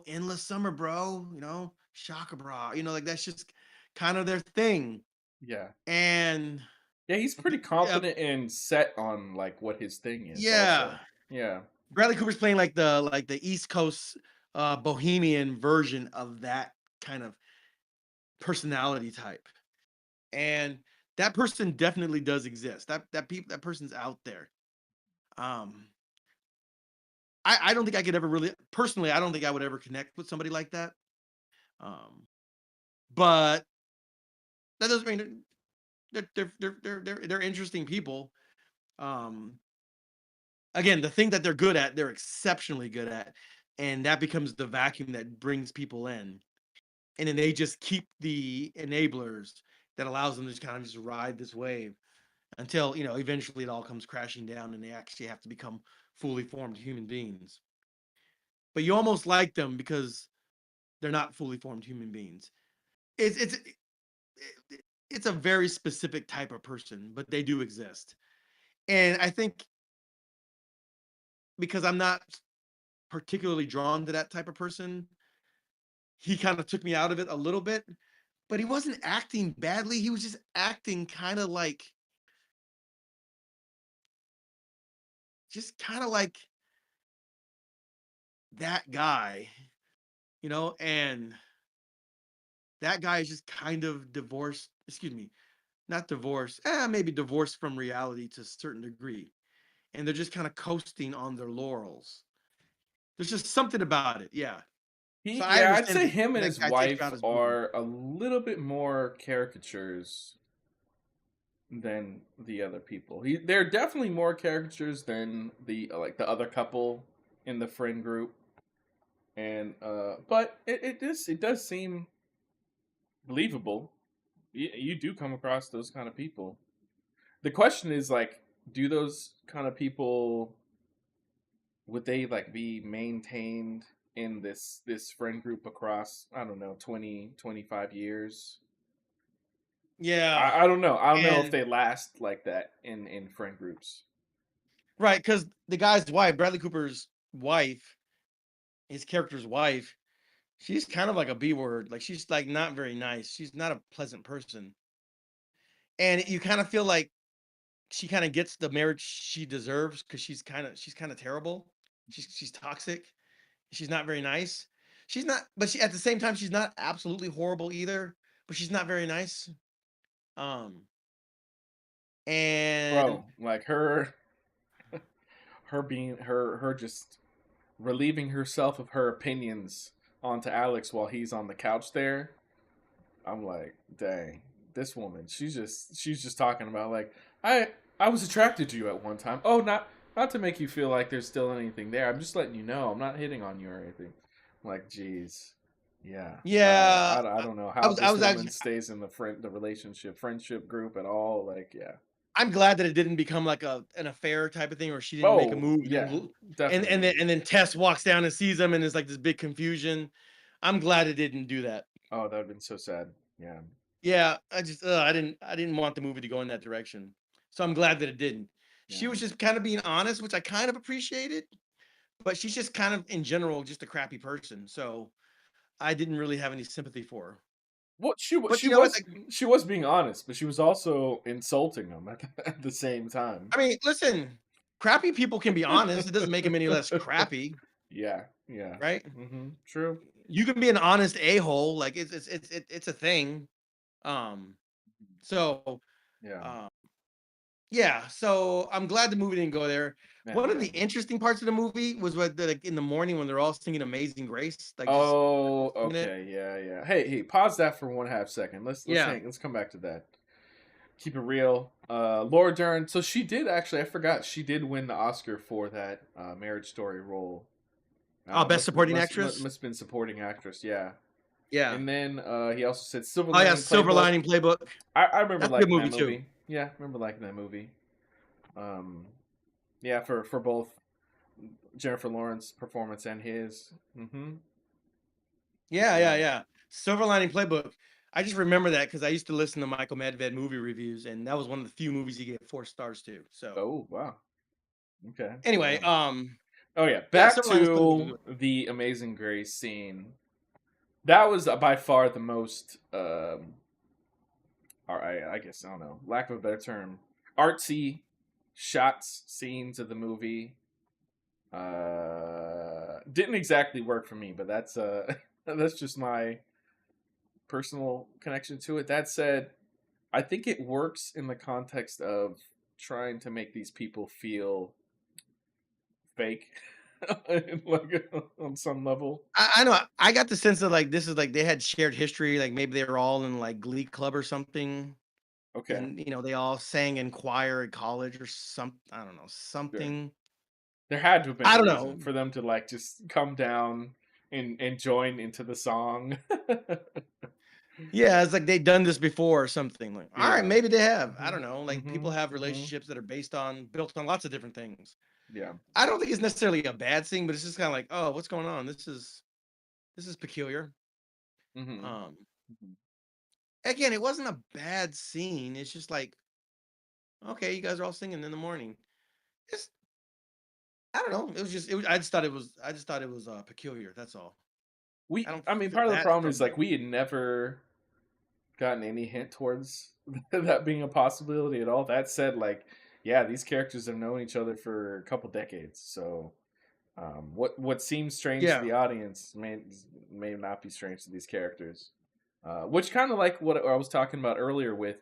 endless summer, bro. Shaka bra. Like that's just kind of their thing. Yeah. And Yeah, he's pretty yeah, confident and set on like what his thing is yeah. also. Yeah. Bradley Cooper's playing like the East Coast bohemian version of that kind of personality type. And that person definitely does exist. That person's out there. Um I don't think I could ever really personally, I don't think I would ever connect with somebody like that. Um but that doesn't mean they're interesting people. Um Again, the thing that they're good at, they're exceptionally good at, and that becomes the vacuum that brings people in. And then they just keep the enablers that allows them to just kind of just ride this wave until eventually it all comes crashing down and they actually have to become fully formed human beings. But you almost like them because they're not fully formed human beings. It's a very specific type of person, but they do exist. And I think because I'm not particularly drawn to that type of person, he kind of took me out of it a little bit, but he wasn't acting badly. He was just acting kind of like that guy, and that guy is just kind of divorced, excuse me, not divorced, maybe divorced from reality to a certain degree. And they're just kind of coasting on their laurels. There's just something about it. Yeah. So I Yeah, I'd understand say that him and that his guy takes you wife out his movie. are a little bit more caricatures than the other people. They're definitely more caricatures than the like the other couple in the friend group. And but it does seem believable. You do come across those kind of people. The question is like, do those kind of people, would they like be maintained in this friend group across, I don't know, 20-25 years? Yeah. I don't know. I don't know if And they last like that in friend groups. right, because the guy's wife, Bradley Cooper's wife, his character's wife, she's kind of like a B word. Like she's like not very nice. She's not a pleasant person. And you kind of feel like she kind of gets the marriage she deserves because she's kind of terrible. She's toxic. She's not very nice. She's not, but she at the same time she's not absolutely horrible either. But she's not very nice. Um, and Bro, like her being her just relieving herself of her opinions onto Alex while he's on the couch there. I'm like, dang, this woman, she's just talking about like, I was attracted to you at one time. Oh, not to make you feel like there's still anything there. I'm just letting you know. I'm not hitting on you or anything. I'm like, geez, yeah. yeah, I don't know I how was I this was woman actually stays in the friendship group at all. Like, yeah. I'm glad that it didn't become like an affair type of thing, or she didn't make a Oh, move, yeah, and definitely. then Tess walks down and sees him, and there's like this big confusion. I'm glad it didn't do that. Oh, that would have been so sad. Yeah, Yeah, I didn't want the movie to go in that direction, so I'm glad that it didn't. She yeah. was just kind of being honest, which I kind of appreciated. but she's just kind of in general just a crappy person. So I didn't really have any sympathy for her. Well, But you know what? Like, she was being honest, but she was also insulting him at the same time. I mean, listen, crappy people can be honest. It doesn't make them any less crappy, Yeah, yeah. right? True. You can be an honest a-hole. Like it's a thing. Um, so Yeah. um, yeah. So I'm glad the movie didn't go there. Yeah, One of yeah. the interesting parts of the movie was what like in the morning when they're all singing "Amazing Grace," like just Oh, singing it. okay. Yeah, yeah. Hey, pause that for 1/2 second. Yeah. Let's come back to that. Keep it real. Laura Dern. So she did actually. I forgot. She did win the Oscar for that Marriage Story role. Best supporting actress. Must have been supporting actress. Yeah. Yeah. And then he also said Silver Oh yeah, Lining Silver Playbook. Lining Playbook. I remember That's a good liking that movie too. movie. Yeah, I remember liking that movie. Um, yeah, for both Jennifer Lawrence performance and his. Yeah, yeah, Yeah. yeah. Silver Lining Playbook. I just remember that because I used to listen to Michael Medved movie reviews, and that was one of the few movies he gave 4 stars to. So Oh wow. Okay. anyway, Wow. Oh yeah. yeah, Back Silver Linings Playbook is to good. the Amazing Grace scene. That was by far the most, or I guess I don't know, lack of a better term, artsy shots scenes of the movie. Didn't exactly work for me, but that's that's just my personal connection to it. That said, I think it works in the context of trying to make these people feel fake, like on some level. I know. I got the sense that like this is like they had shared history. Like maybe they were all in like Glee Club or something, Okay, and they all sang in choir at college or some. I don't know sure. something. There had to have been I a don't know. reason for them to like just come down and join into the song. Yeah, it's like they've done this before or something. Like, all right, Yeah. maybe they have. I Mhm. don't know. Like people Mhm. have Mhm. relationships that are built on lots of different things. Yeah. I don't think it's necessarily a bad thing, but it's just kind of like, oh, what's going on? This is peculiar. Mhm. Um, Mhm. again, it wasn't a bad scene. It's just like, okay, you guys are all singing in the morning. It's I don't know. It was just I just thought it was peculiar. That's all. I don't I mean, feel part of the that problem is like strongly. we had never gotten any hint towards that being a possibility at all. That said, like, yeah, these characters have known each other for a couple decades, so what seems strange to Yeah. the audience may not be strange to these characters. Which kind of like what I was talking about earlier with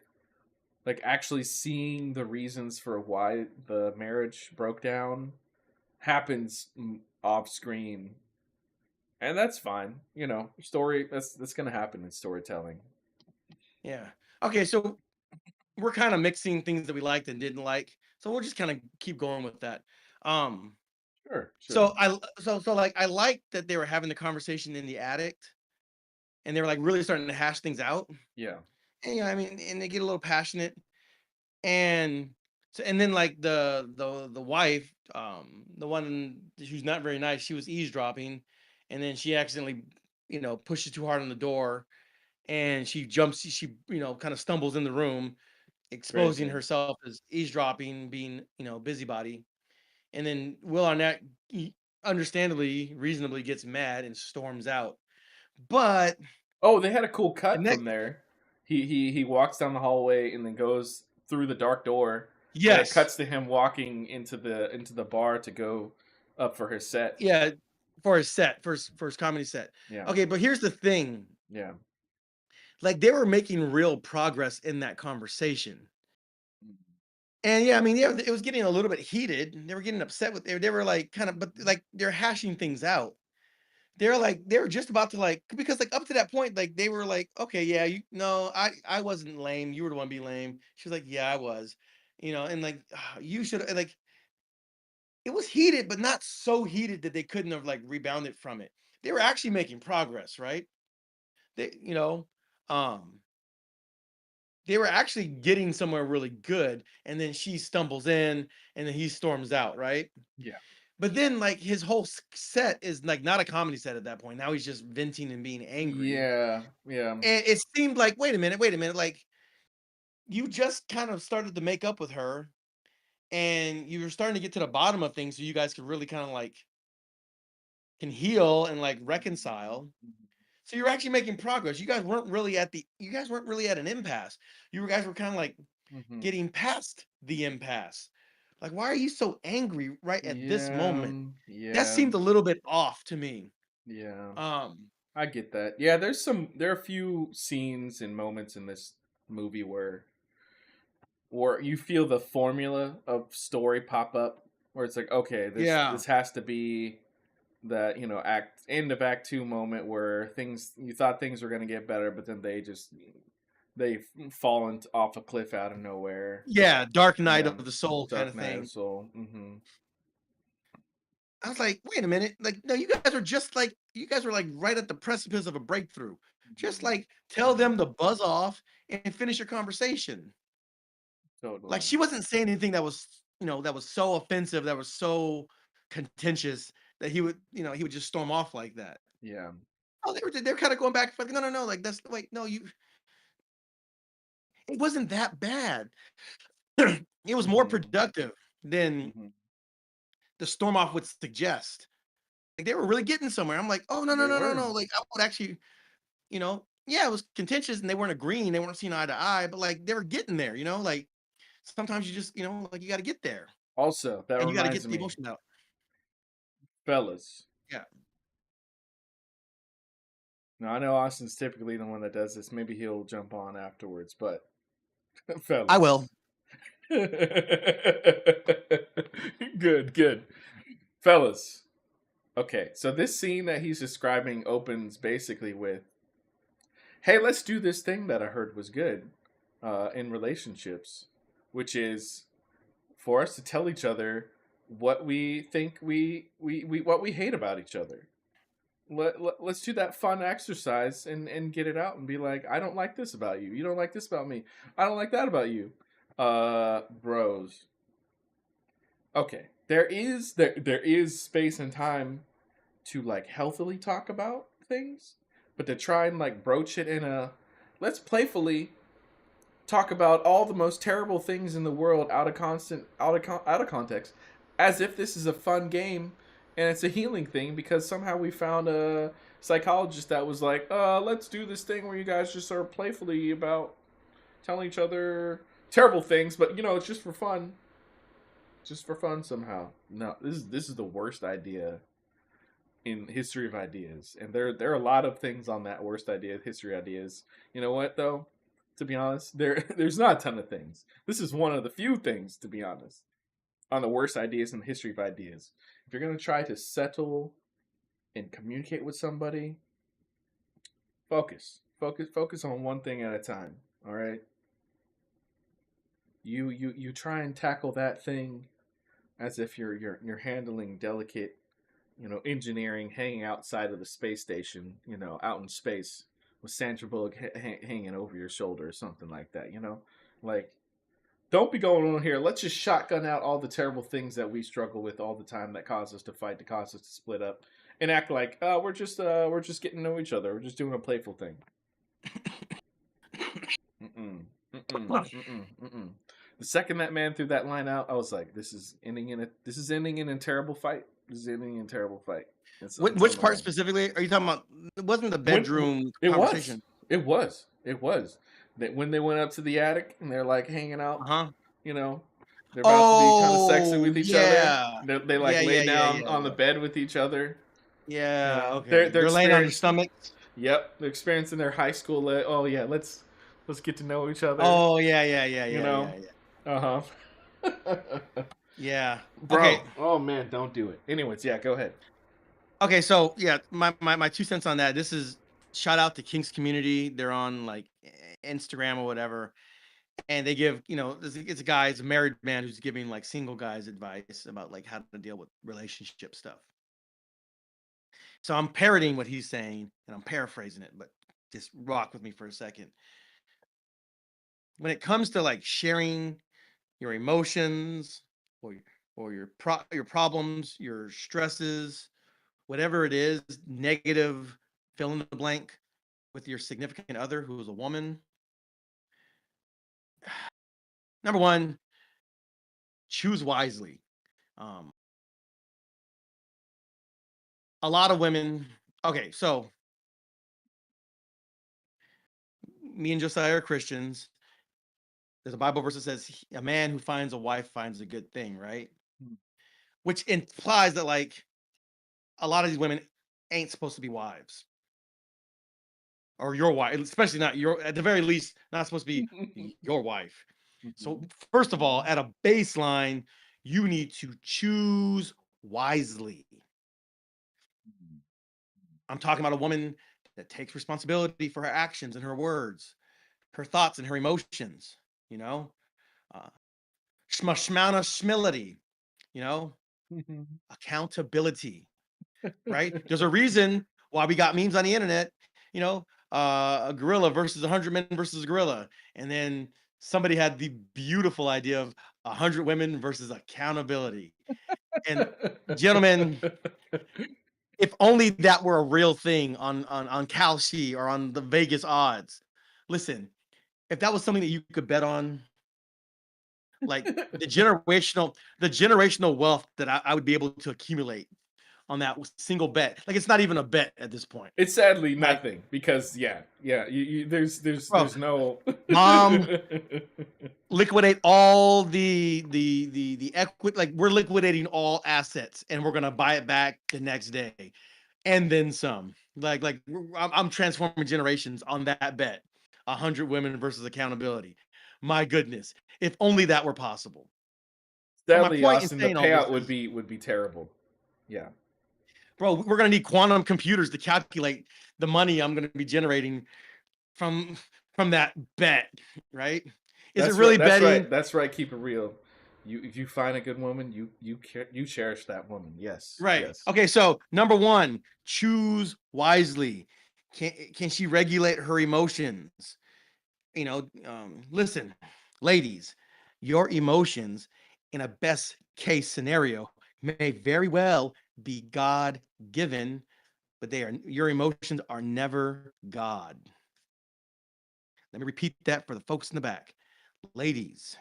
like actually seeing the reasons for why the marriage broke down happens off screen, and that's fine. You know, story that's gonna happen in storytelling. Yeah. Okay, so we're kind of mixing things that we liked and didn't like. So we'll just kind of keep going with that. Um Sure, sure. so like I liked that they were having the conversation in the attic and they were like really starting to hash things out. Yeah. And I mean, and they get a little passionate. And and then like the wife, the one who's not very nice, she was eavesdropping, and then she accidentally, pushes too hard on the door, and she jumps, she kind of stumbles in the room, exposing Crazy. herself as eavesdropping, being busybody, and then Will Arnett, understandably, reasonably gets mad and storms out. But Oh, they had a cool the cut from next, there. He walks down the hallway and then goes through the dark door, and it yes, cuts to him walking into the bar to go up for his set. yeah, for his set, for his comedy set. Yeah. Okay, but here's the thing. Yeah. Like, they were making real progress in that conversation. Mhm. And, yeah, I mean, yeah, it was getting a little bit heated, and they were getting upset with they were, like, kinda but, like, they're hashing things out. They were just about to, like because, like, up to that point, like, they were like, "Okay, yeah, you no, I wasn't lame, you were the one being lame." She was like, "Yeah, I was." And, like, "You should" and, like, it was heated, but not so heated that they couldn't have, like, rebounded from it. They were actually making progress, right? They um they were actually getting somewhere really good, and then she stumbles in, and then he storms out, right? Yeah. But then, like, his whole set is like not a comedy set at that point. Now he's just venting and being angry. Yeah. Yeah. And it seemed like, wait a minute, like you just kind of started to make up with her, and you were starting to get to the bottom of things, so you guys could really kind of like can heal and like reconcile. So you're actually making progress. You guys weren't really at an impasse. You guys were kind of like Mm-hmm. getting past the impasse. Like, why are you so angry right at this Yeah, moment? That yeah, seemed a little bit off to me. yeah. Um, I get that. Yeah, there are a few scenes and moments in this movie where you feel the formula of story pop up, where it's like, okay, yeah. this has to be that, act end of act 2 moment where things you thought things were going to get better, but then they've fallen off a cliff out of nowhere. Yeah, Dark Night Yeah, of the Soul kind Dark of Knight of the thing. Soul. Hmm. I was like, "Wait a minute. Like, no, you guys were like right at the precipice of a breakthrough. Just like tell them to buzz off and finish your conversation." Like Totally. she wasn't saying anything that was, that was so offensive, that was so contentious that he would just storm off like that. Yeah. Oh, they're kind of going back and forth. No, no, no. Like that's wait, no, it wasn't that bad. It was more Hmm. productive than Hmm. the storm off would suggest. Like they were really getting somewhere. I'm like, oh no, no, They no, no, were. no. Like I would actually, yeah, it was contentious and they weren't agreeing, they weren't seeing eye to eye, but like they were getting there, like sometimes you just, like you got to get there Also, that and you got to reminds get the me, emotion out. fellas. Yeah. Now I know Austin's typically the one that does this. Maybe he'll jump on afterwards, but I will. fellas. Good, good. Fellas. Okay, so this scene that he's describing opens basically with, "Hey, let's do this thing that I heard was good in relationships, which is for us to tell each other what we think we what we hate about each other. Let's do that fun exercise and get it out and be like, I don't like this about you. You don't like this about me. I don't like that about you. Bros. Okay, there is space and time to like healthily talk about things, but to try and like broach it in a let's playfully talk about all the most terrible things in the world out of context, as if this is a fun game and it's a healing thing because somehow we found a psychologist that was like, let's do this thing where you guys just are playfully about telling each other terrible things, but it's just for fun somehow. No, this is the worst idea in history of ideas, and there are a lot of things on that worst idea history ideas. You know what though? To be honest, there's not a ton of things. This is one of the few things, to be honest, on the worst ideas in the history of ideas. If you're gonna try to settle and communicate with somebody, focus on one thing at a time. All right, you try and tackle that thing as if you're handling delicate, engineering, hanging outside of the space station, out in space with Sandra Bullock hanging over your shoulder or something like that. Like, don't be going on here. Let's just shotgun out all the terrible things that we struggle with all the time that cause us to fight, to cause us to split up, and act like we're just getting to know each other. We're just doing a playful thing. Mm-mm. Mm-mm. Mm-mm. Mm-mm. The second that man threw that line out, I was like, "This is ending in a terrible fight. This is ending in a terrible fight." It's on Which the part way. specifically are you talking about? It wasn't the When bedroom it was, conversation. it was that when they went up to the attic and they're like hanging out, Uh-huh. you know, they're about to be kind of sexy Oh, with each other. yeah. They like Yeah, lay yeah, yeah, down yeah, on the yeah. bed with each other. Yeah, They're okay. they're They're laying on their experiencing. stomachs. Yep, they're experiencing their high school. Oh yeah, let's get to know each other. Oh, yeah, yeah, yeah, You yeah, know. yeah, yeah. Uh huh. Yeah. Bro. Okay. Oh man, don't do it. Anyways, yeah, go ahead. Okay, so yeah, my 2 cents on that. This is shout out to King's Community. They're on like Instagram or whatever. And they give, it's a guy, it's a married man who's giving like single guys advice about like how to deal with relationship stuff. So I'm parroting what he's saying and I'm paraphrasing it, but just rock with me for a second. When it comes to like sharing your emotions or your problems, your stresses, whatever it is, negative, fill in the blank with your significant other who is a woman. Number one, choose wisely. Um, a lot of women. Okay, so me and Josiah are Christians. There's a Bible verse that says, "A man who finds a wife finds a good thing," right? Mm. Which implies that like a lot of these women ain't supposed to be wives or your wife, especially not your. At the very least, not supposed to be your wife. So Mhm. first of all, at a baseline, you need to choose wisely. Mhm. I'm talking about a woman that takes responsibility for her actions and her words, her thoughts and her emotions. You know, uh, shmana shmility. You know, Mhm. accountability. Right? There's a reason why we got memes on the internet. You know, a gorilla versus 100 men versus a gorilla, and then somebody had the beautiful idea of 100 women versus accountability. And gentlemen, if only that were a real thing on Kalshi or on the Vegas odds. Listen, if that was something that you could bet on, like the generational wealth that I would be able to accumulate on that single bet. Like it's not even a bet at this point. It's sadly Like, nothing because yeah, bro, there's no. mom, liquidate all the equity. Like we're liquidating all assets, and we're gonna buy it back the next day, and then some. I'm transforming generations on that bet. 100 women versus accountability. My goodness, if only that were possible. But my Sadly, point in Austin, the saying all this payout would is, be terrible. Yeah. bro, we're gonna need quantum computers to calculate the money I'm gonna be generating from from that bet, right? Is it That's right. really That's right. betting? That's right. Keep it real. You if you find a good woman, you cherish that woman. Yes. Right. Yes. Okay, so number 1, choose wisely. Can she regulate her emotions? Listen, ladies, your emotions in a best case scenario may very well be God given, but your emotions are never God. Let me repeat that for the folks in the back. Ladies,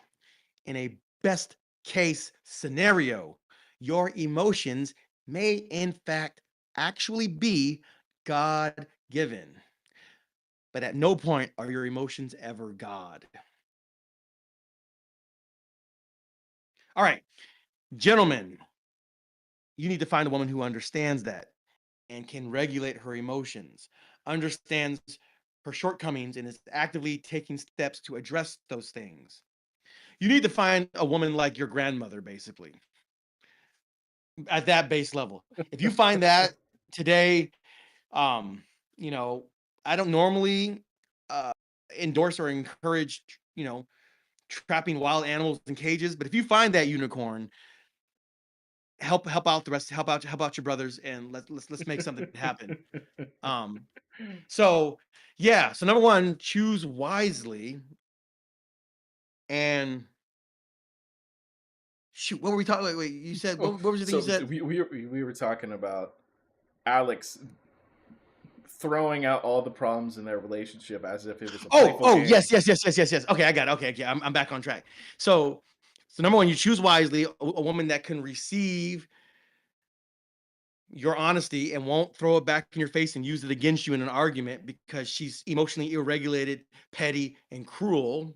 in a best case scenario, your emotions may, in fact, actually be God given. But at no point are your emotions ever God. All right, gentlemen, you need to find a woman who understands that and can regulate her emotions, understands her shortcomings, and is actively taking steps to address those things. You need to find a woman like your grandmother, basically, at that base level. If you find that today, um, you know, I don't normally uh, endorse or encourage, trapping wild animals in cages. But if you find that unicorn, help out the rest, help out your brothers, and let's make something happen. Um, so yeah, so number 1, choose wisely. And shoot, what were we talking? Wait, you said what was the thing you So said? we were talking about Alex throwing out all the problems in their relationship as if it was a Oh, playful oh, game. yes, yes, yes, yes, yes, yes. Okay, I got it. Okay, okay, I'm back on track. So number 1, you choose wisely, a woman that can receive your honesty and won't throw it back in your face and use it against you in an argument because she's emotionally irregulated, petty, and cruel.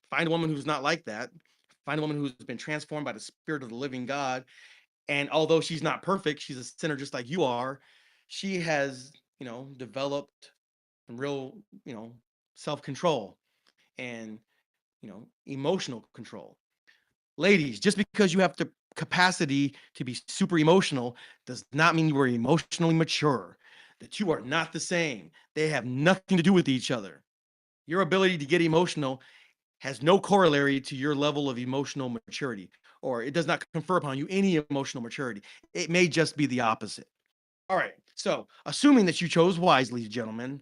Find a woman who's not like that. Find a woman who's been transformed by the spirit of the living God. And although she's not perfect, she's a sinner just like you are. She has, developed some real, self-control and, emotional control. Ladies, just because you have the capacity to be super emotional does not mean you are emotionally mature. The two are not the same. They have nothing to do with each other. Your ability to get emotional has no corollary to your level of emotional maturity, or it does not confer upon you any emotional maturity. It may just be the opposite. All right. So, assuming that you chose wisely, gentlemen,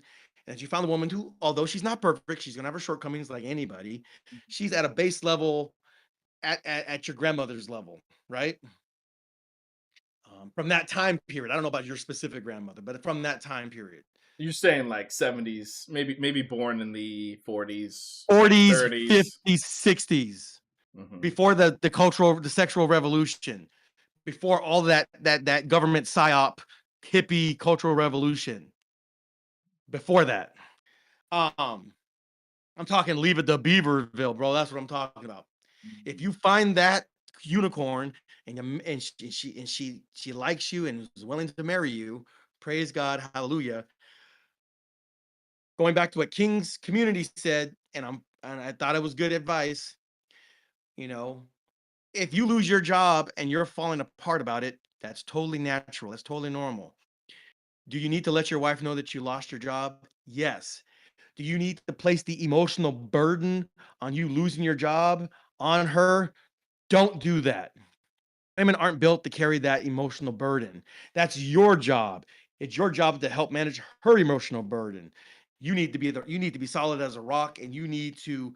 and that you found a woman who, although she's not perfect, she's gonna have her shortcomings like anybody. She's at a base level, at your grandmother's level, right? From that time period. I don't know about your specific grandmother, but from that time period. You're saying like 70s, maybe born in the 40s, 40s, 30s. 50s, 60s, Hmm. before the sexual revolution, before all that government psyop hippie cultural revolution. Before that, um, I'm talking Leave It to Beaverville, bro. That's what I'm talking about. If you find that unicorn and she likes you and is willing to marry you, praise God, hallelujah. Going back to what King's community said, and I thought it was good advice. You know, if you lose your job and you're falling apart about it, that's totally natural. That's totally normal. Do you need to let your wife know that you lost your job? Yes. Do you need to place the emotional burden on you losing your job on her? Don't do that. Women aren't built to carry that emotional burden. That's your job. It's your job to help manage her emotional burden. You need to be solid as a rock, and you need to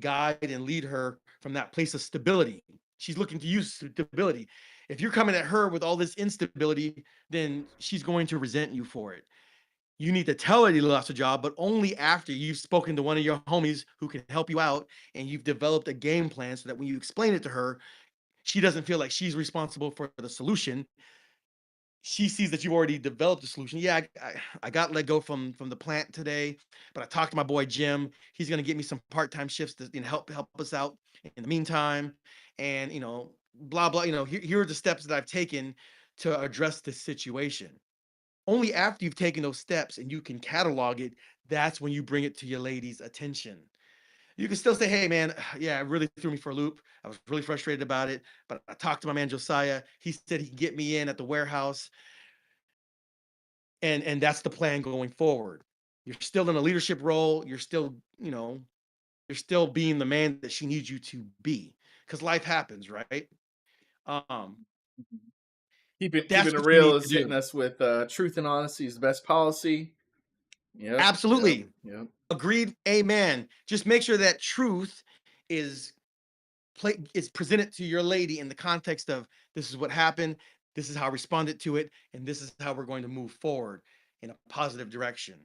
guide and lead her from that place of stability. She's looking to you stability. If you're coming at her with all this instability, then she's going to resent you for it. You need to tell her you lost a job, but only after you've spoken to one of your homies who can help you out and you've developed a game plan so that when you explain it to her, she doesn't feel like she's responsible for the solution. She sees that you've already developed a solution. Yeah, I got let go from the plant today, but I talked to my boy Jim. He's gonna get me some part-time shifts to help us out in the meantime. And blah blah. Here are the steps that I've taken to address this situation. Only after you've taken those steps and you can catalog it, that's when you bring it to your lady's attention. You can still say, "Hey, man, yeah, it really threw me for a loop. I was really frustrated about it, but I talked to my man Josiah. He said he can get me in at the warehouse, and that's the plan going forward. You're still in a leadership role. You're still being the man that she needs you to be, because life happens, right? Um, Mhm. Keeping that's it what you real need to is hitting do. us with truth and honesty is the best policy. Yep, yep, Absolutely, yep. agreed. Amen. Just make sure that truth is is presented to your lady in the context of this is what happened, this is how I responded to it, and this is how we're going to move forward in a positive direction.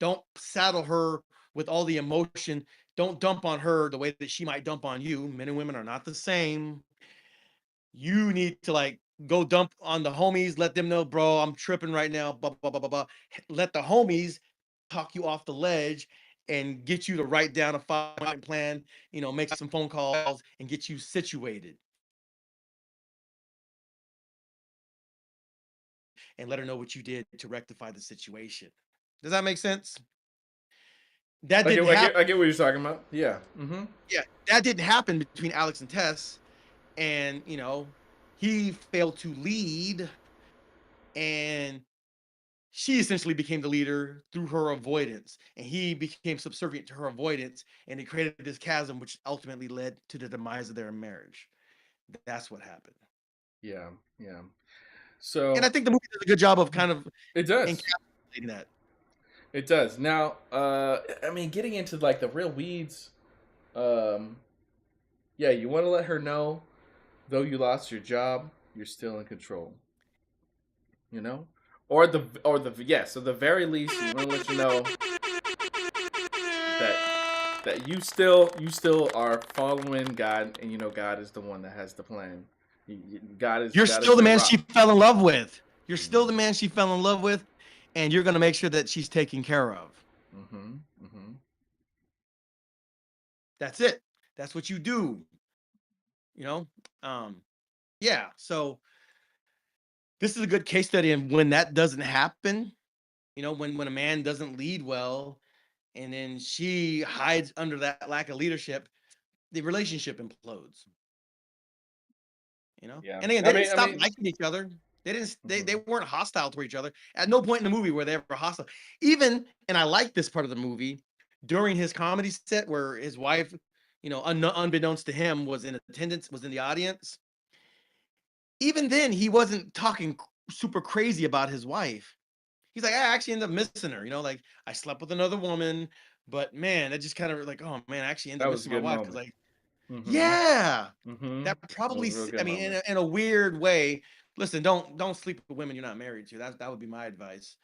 Don't saddle her with all the emotion. Don't dump on her the way that she might dump on you. Men and women are not the same. You need to go dump on the homies, let them know, bro, I'm tripping right now, blah, blah, blah, blah, blah. Let the homies talk you off the ledge and get you to write down a 5-point plan, make some phone calls and get you situated and let her know what you did to rectify the situation. Does that make sense? That I get, didn't I get, happen. I get what you're talking about. Yeah. Mm-hmm. Yeah, that didn't happen between Alex and Tess. And, he failed to lead, and she essentially became the leader through her avoidance, and he became subservient to her avoidance, and it created this chasm, which ultimately led to the demise of their marriage. That's what happened. Yeah, yeah. And I So think the movie does a good job of kind of it does. encapsulating that. It does. Now, I mean, getting into like the real weeds. Um, yeah, you want to let her know, though you lost your job, you're still in control. You know, or the yeah. So the very least, you want to let you know that you still are following God, and you know God is the one that has the plan. God is You're God is still the your man she rock. fell in love with. You're still the Mm-hmm. man she fell in love with, and you're going to make sure that she's taken care of. Mm-hmm. Mm-hmm. That's it. That's what you do, you know? Um, yeah. So this is a good case study. And when that doesn't happen, when a man doesn't lead well and then she hides under that lack of leadership, the relationship implodes. Yeah. And again, I they didn't mean, I stop mean. liking each other. They Mm-hmm. weren't hostile to each other. At no point in the movie were they ever hostile. Even, and I like this part of the movie, during his comedy set where his wife, unbeknownst to him, was in attendance, was in the audience. Even then, he wasn't talking super crazy about his wife. He's like, I actually ended up missing her. Like, I slept with another woman, but man, that just kind of like, oh man, I actually ended That up was a missing my good wife because moment. Mm-hmm. yeah, Mm-hmm. that That was probably, a real I good mean, moment. in a weird way. Listen, don't sleep with women you're not married to. That would be my advice.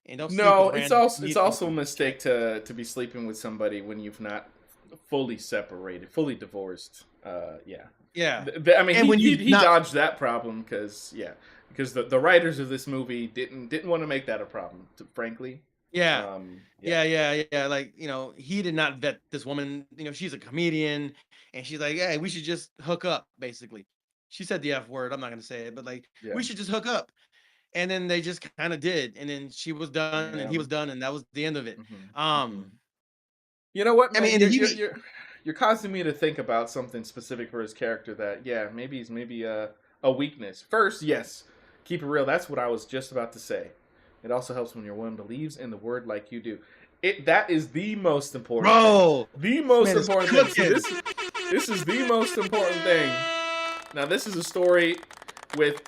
And don't sleep with No, it's random also it's people also a you can't. mistake to be sleeping with somebody when you've not fully separated, fully divorced. Yeah. Yeah, I mean, and he when he you he not dodged that problem because yeah, because the writers of this movie didn't want to make that a problem, frankly. Yeah. Yeah. Yeah. Like, he did not vet this woman. She's a comedian and she's like, hey, we should just hook up, basically. She said the F word. I'm not going to say it, but like, Yeah. we should just hook up. And then they just kind of did. And then she was done and Yeah. he was done. And that was the end of it. Hmm. You know what, I man? mean, You're and you're he, you're you're causing me to think about something specific for his character that, yeah, maybe a weakness. First, yes, keep it real. That's what I was just about to say. It also helps when your woman believes in the word like you do. That is the most important thing. bro, The this most man is important thing. See, cooking. this is the most important thing. Now, this is a story with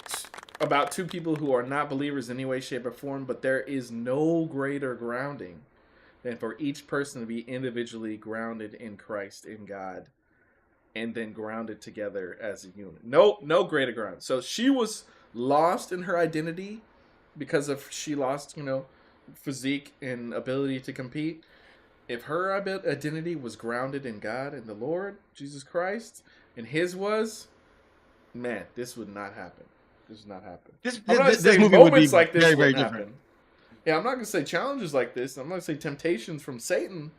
about two people who are not believers in any way, shape, or form, but there is no greater grounding than for each person to be individually grounded in Christ, in God, and then grounded together as a unit. No greater ground. So she was lost in her identity because of she lost, physique and ability to compete. If her identity was grounded in God and the Lord Jesus Christ, and his was, man, this would not happen. This would not happen. This, I'm not this, this saying movie would be moments like this very, very wouldn't different. happen. Yeah, I'm not gonna say challenges like this. I'm not gonna say temptations from Satan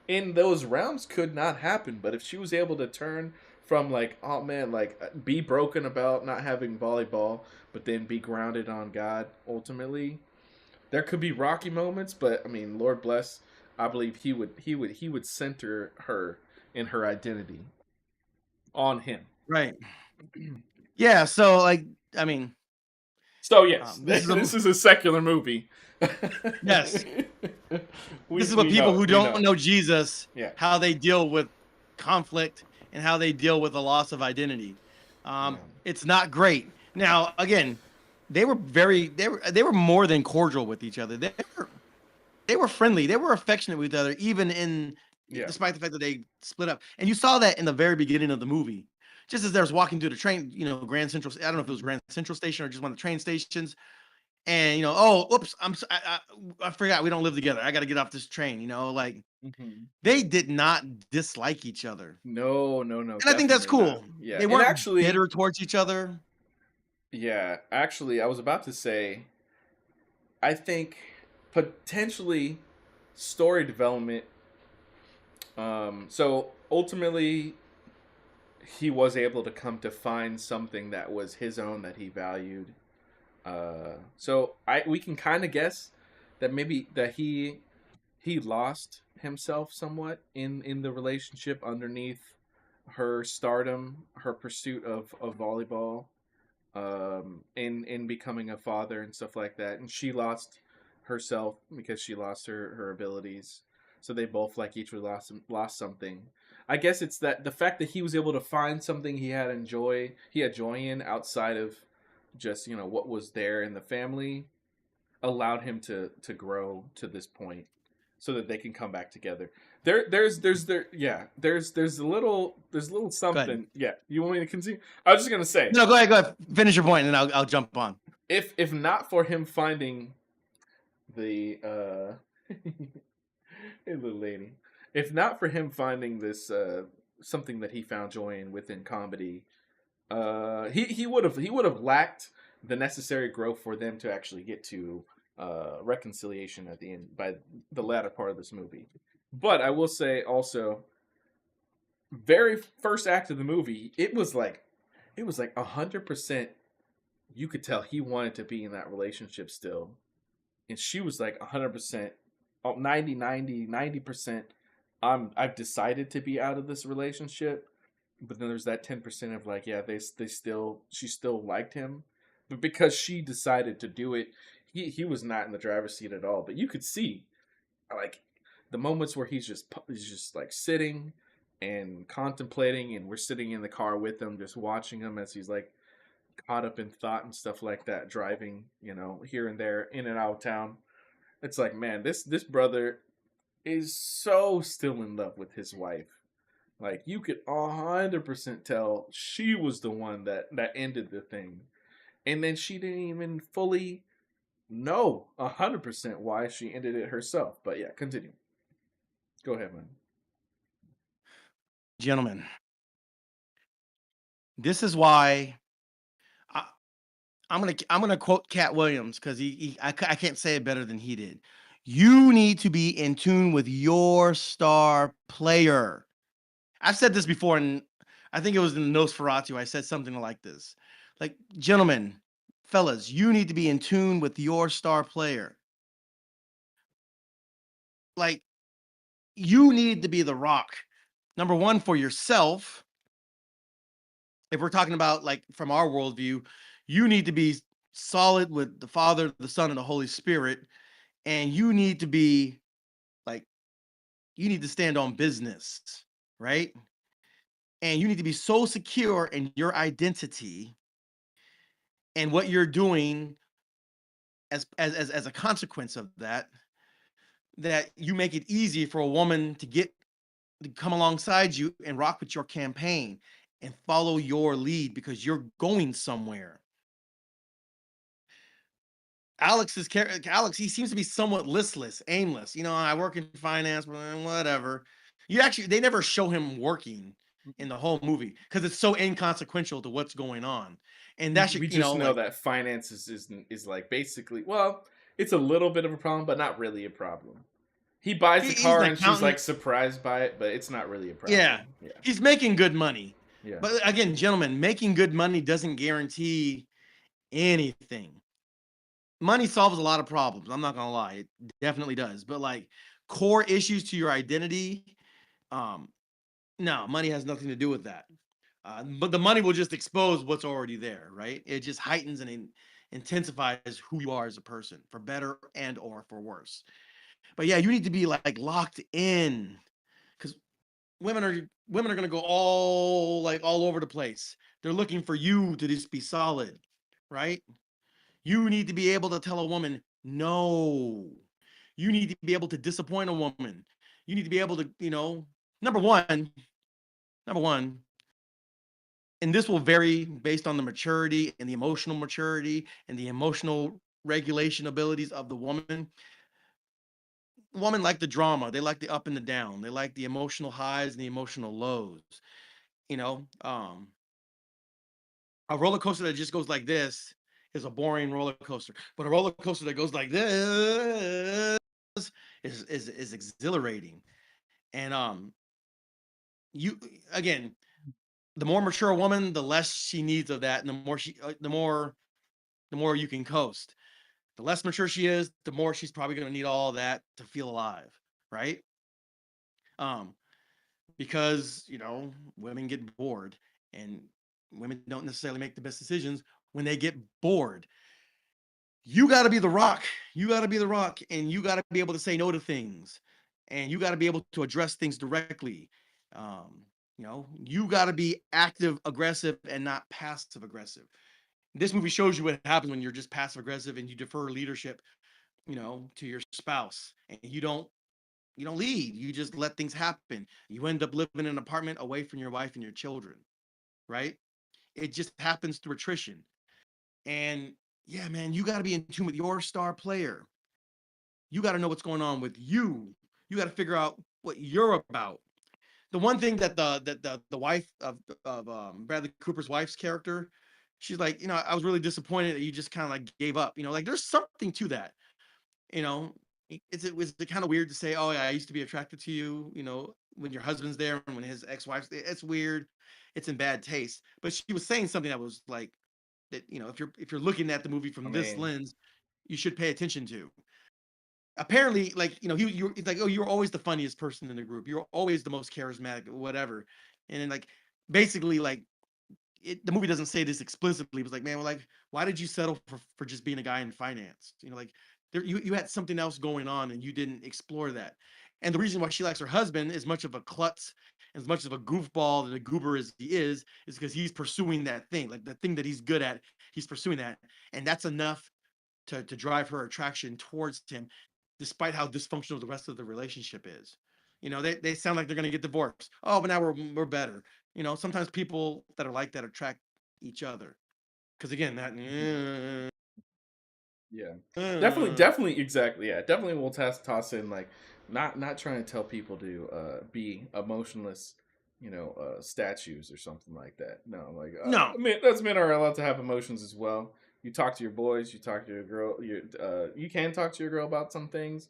in those realms could not happen. But if she was able to turn from like, oh man, like be broken about not having volleyball, but then be grounded on God ultimately, there could be rocky moments. But I mean, Lord bless. I believe he would center her in her identity on him. Right. Yeah. So, like, I mean, So yes, this is this is a secular movie. yes. we This is what we people know who we don't know. know Jesus, Yeah. how they deal with conflict and how they deal with the loss of identity. Yeah. It's not great. Now, again, they were more than cordial with each other. They were friendly. They were affectionate with each other, even Yeah. despite the fact that they split up. And you saw that in the very beginning of the movie. Just as they was walking through the train, Grand Central. I don't know if it was Grand Central Station or just one of the train stations. And oh, oops, I forgot we don't live together. I got to get off this train. Like Mhm. they did not dislike each other, No, no, no, and I think that's definitely not. cool. Yeah, They and weren't actually, bitter towards each other. yeah, actually, I was about to say, I think potentially story development. So ultimately, he was able to come to find something that was his own that he valued. So we can kind of guess that maybe that he lost himself somewhat in the relationship underneath her stardom, her pursuit of volleyball, in becoming a father and stuff like that. And she lost herself because she lost her abilities. So they both like each lost something. I guess it's that the fact that he was able to find something he had joy in outside of just what was there in the family allowed him to grow to this point so that they can come back together. There's a little Go ahead. something. Yeah, you want me to continue? I was just gonna say, No, go ahead. Go ahead. Finish your point, and I'll jump on. if not for him finding the hey little lady, if not for him finding this something that he found joy in within comedy, he would have lacked the necessary growth for them to actually get to reconciliation at the end by the latter part of this movie. But I will say also, very first act of the movie, it was like 100%. You could tell he wanted to be in that relationship still, and she was like 100%, 90%. I've decided to be out of this relationship. But then there's that 10% of like, yeah, she still liked him, but because she decided to do it, he was not in the driver's seat at all. But you could see like the moments where he's just like sitting and contemplating, and we're sitting in the car with him, just watching him as he's like caught up in thought and stuff like that, driving, here and there, in and out of town. It's like, man, this brother is so still in love with his wife. Like you could 100% tell she was the one that ended the thing, and then she didn't even fully know 100% why she ended it herself. But yeah, continue. Go ahead, man. Gentlemen, this is why I, I'm gonna quote Cat Williams because I can't say it better than he did. You need to be in tune with your star player. I've said this before, and I think it was in Nosferatu. I said something like this, like, gentlemen, fellas, you need to be in tune with your star player. Like, you need to be the rock. Number one for yourself. If we're talking about like from our worldview, you need to be solid with the Father, the Son, and the Holy Spirit, and you need to be like you need to stand on business, right? And you need to be so secure in your identity and what you're doing as a consequence of that, that you make it easy for a woman to come alongside you and rock with your campaign and follow your lead because you're going somewhere. Alex, he seems to be somewhat listless, aimless. I work in finance, whatever. They never show him working in the whole movie because it's so inconsequential to what's going on. And that should, We just know like, that finances is like basically, well, it's a little bit of a problem, but not really a problem. He buys the he's car an and she's accountant. like surprised by it, but it's not really a Yeah, problem. Yeah, he's making good money. yeah. But again, gentlemen, making good money doesn't guarantee anything. Money solves a lot of problems. I'm not gonna lie, it definitely does. But like core issues to your identity, um, no, money has nothing to do with that. But the money will just expose what's already there, right? It just heightens and intensifies who you are as a person, for better and or for worse. But yeah, you need to be like locked in because women are gonna go all over the place. They're looking for you to just be solid, right? You need to be able to tell a woman no. You need to be able to disappoint a woman. You need to be able to, number one, number one, and this will vary based on the maturity and the emotional maturity and the emotional regulation abilities of the woman. Women like the drama. They like the up and the down. They like the emotional highs and the emotional lows. You know, um, a roller coaster that just goes like this is a boring roller coaster, but a roller coaster that goes like this is exhilarating. And you again, the more mature a woman, the less she needs of that, and the more you can coast. The less mature she is, the more she's probably going to need all that to feel alive, right? Um, because women get bored, and women don't necessarily make the best decisions when they get bored. You got to be the rock. You got to be the rock, and you got to be able to say no to things, and you got to be able to address things directly. You got to be active, aggressive, and not passive aggressive. This movie shows you what happens when you're just passive aggressive and you defer leadership, to your spouse, and you don't lead. You just let things happen. You end up living in an apartment away from your wife and your children, right? It just happens through attrition. And yeah, man, you got to be in tune with your star player. You got to know what's going on with you. You got to figure out what you're about. The one thing that the wife of Bradley Cooper's wife's character, she's like, I was really disappointed that you just kind of like gave up. Like there's something to that. You know, it was kind of weird to say, oh yeah, I used to be attracted to you. When your husband's there and when his ex-wife's there, it's weird. It's in bad taste. But she was saying something that was like that. If you're looking at the movie I from this mean, lens, you should pay attention to. Apparently, like you're it's like, oh, you're always the funniest person in the group. You're always the most charismatic, whatever. And then like basically like the movie doesn't say this explicitly. It was like, man, well, like, why did you settle for just being a guy in finance? Like you had something else going on and you didn't explore that. And the reason why she likes her husband, as much of a klutz, as much of a goofball and a goober as he is because he's pursuing that thing, like the thing that he's good at. He's pursuing that, and that's enough to drive her attraction towards him, despite how dysfunctional the rest of the relationship is. They sound like they're going to get divorced. Oh, but now we're better. Sometimes people that are like that attract each other. Because again, that yeah, definitely, uh, definitely, exactly. Yeah, definitely. We'll toss in like not trying to tell people to be emotionless, statues or something like that. No, like no, men are allowed to have emotions as well. You talk to your boys, you talk to your girl, you can talk to your girl about some things,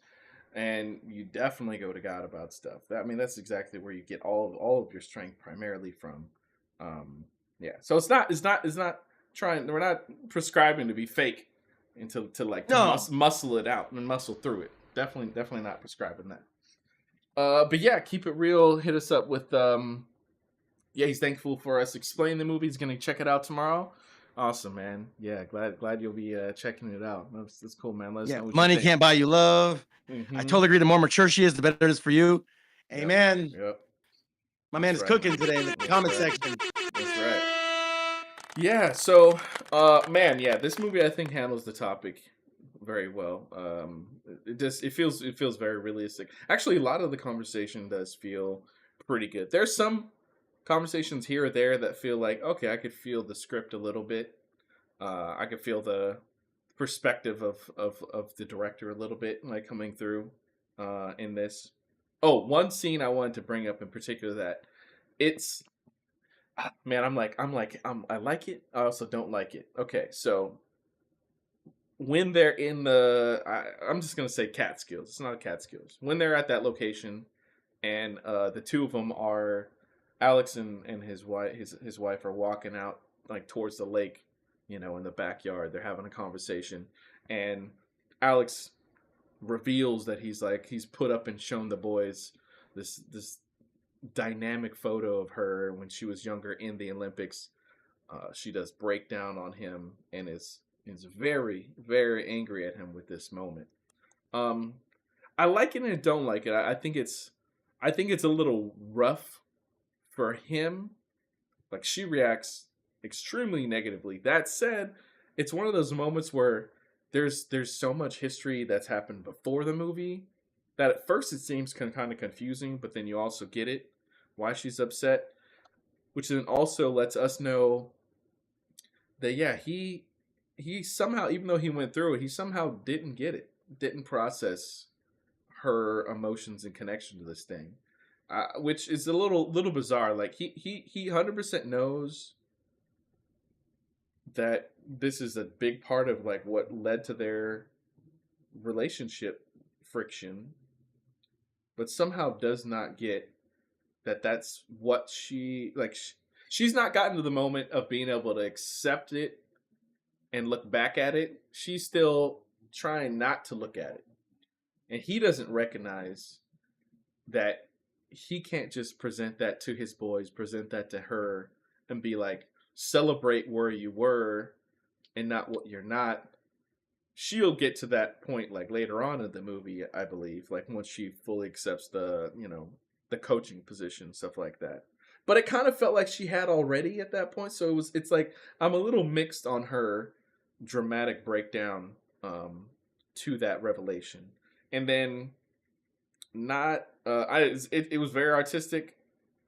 and you definitely go to God about stuff. I mean, that's exactly where you get all of your strength primarily from. Um, yeah. So it's not trying. We're not prescribing to be fake and to No. muscle it out and muscle through it. Definitely not prescribing that. But yeah, keep it real. Hit us up with yeah, he's thankful for us explaining the movie. He's gonna check it out tomorrow. Awesome, man. Yeah, glad you'll be checking it out. That's cool, man. Let us Yeah, know what you money think. can't buy you love. I Mm-hmm. totally agree. The more mature she is, the better it is for you. Yep. Amen. Yep. My man That's is right. cooking today in the That's comment right. section. That's right. Yeah. So, man, yeah, this movie I think handles the topic very well. It feels very realistic. Actually, a lot of the conversation does feel pretty good. There's some conversations here or there that feel like, okay, I could feel the script a little bit. I could feel the perspective of the director a little bit, like coming through in this. Oh, one scene I wanted to bring up in particular that it's man, I like it. I also don't like it. Okay, so when they're in I'm just gonna say Catskills. It's not a Catskills. When they're at that location, and the two of them are Alex and his wife are walking out like towards the lake, in the backyard. They're having a conversation, and Alex reveals that he's put up and shown the boys this dynamic photo of her when she was younger in the Olympics. She does breakdown on him and is very very angry at him with this moment. Um, I like it and don't like it. I think it's a little rough for him. Like she reacts extremely negatively. That said, it's one of those moments where there's so much history that's happened before the movie that at first it seems kind of confusing, but then you also get it why she's upset, which then also lets us know that yeah, he somehow, even though he went through it, he somehow didn't get it, didn't process her emotions and connection to this thing, which is a little bizarre. Like he 100% knows that this is a big part of like what led to their relationship friction, but somehow does not get that that's what she like. She's not gotten to the moment of being able to accept it and look back at it. She's still trying not to look at it, and he doesn't recognize that he can't just present that to his boys, present that to her, and be like, celebrate where you were and not what you're not. She'll get to that point like later on in the movie, I believe, like once she fully accepts the coaching position, stuff like that. But it kind of felt like she had already at that point, so it's like I'm a little mixed on her dramatic breakdown to that revelation. And then not it was very artistic.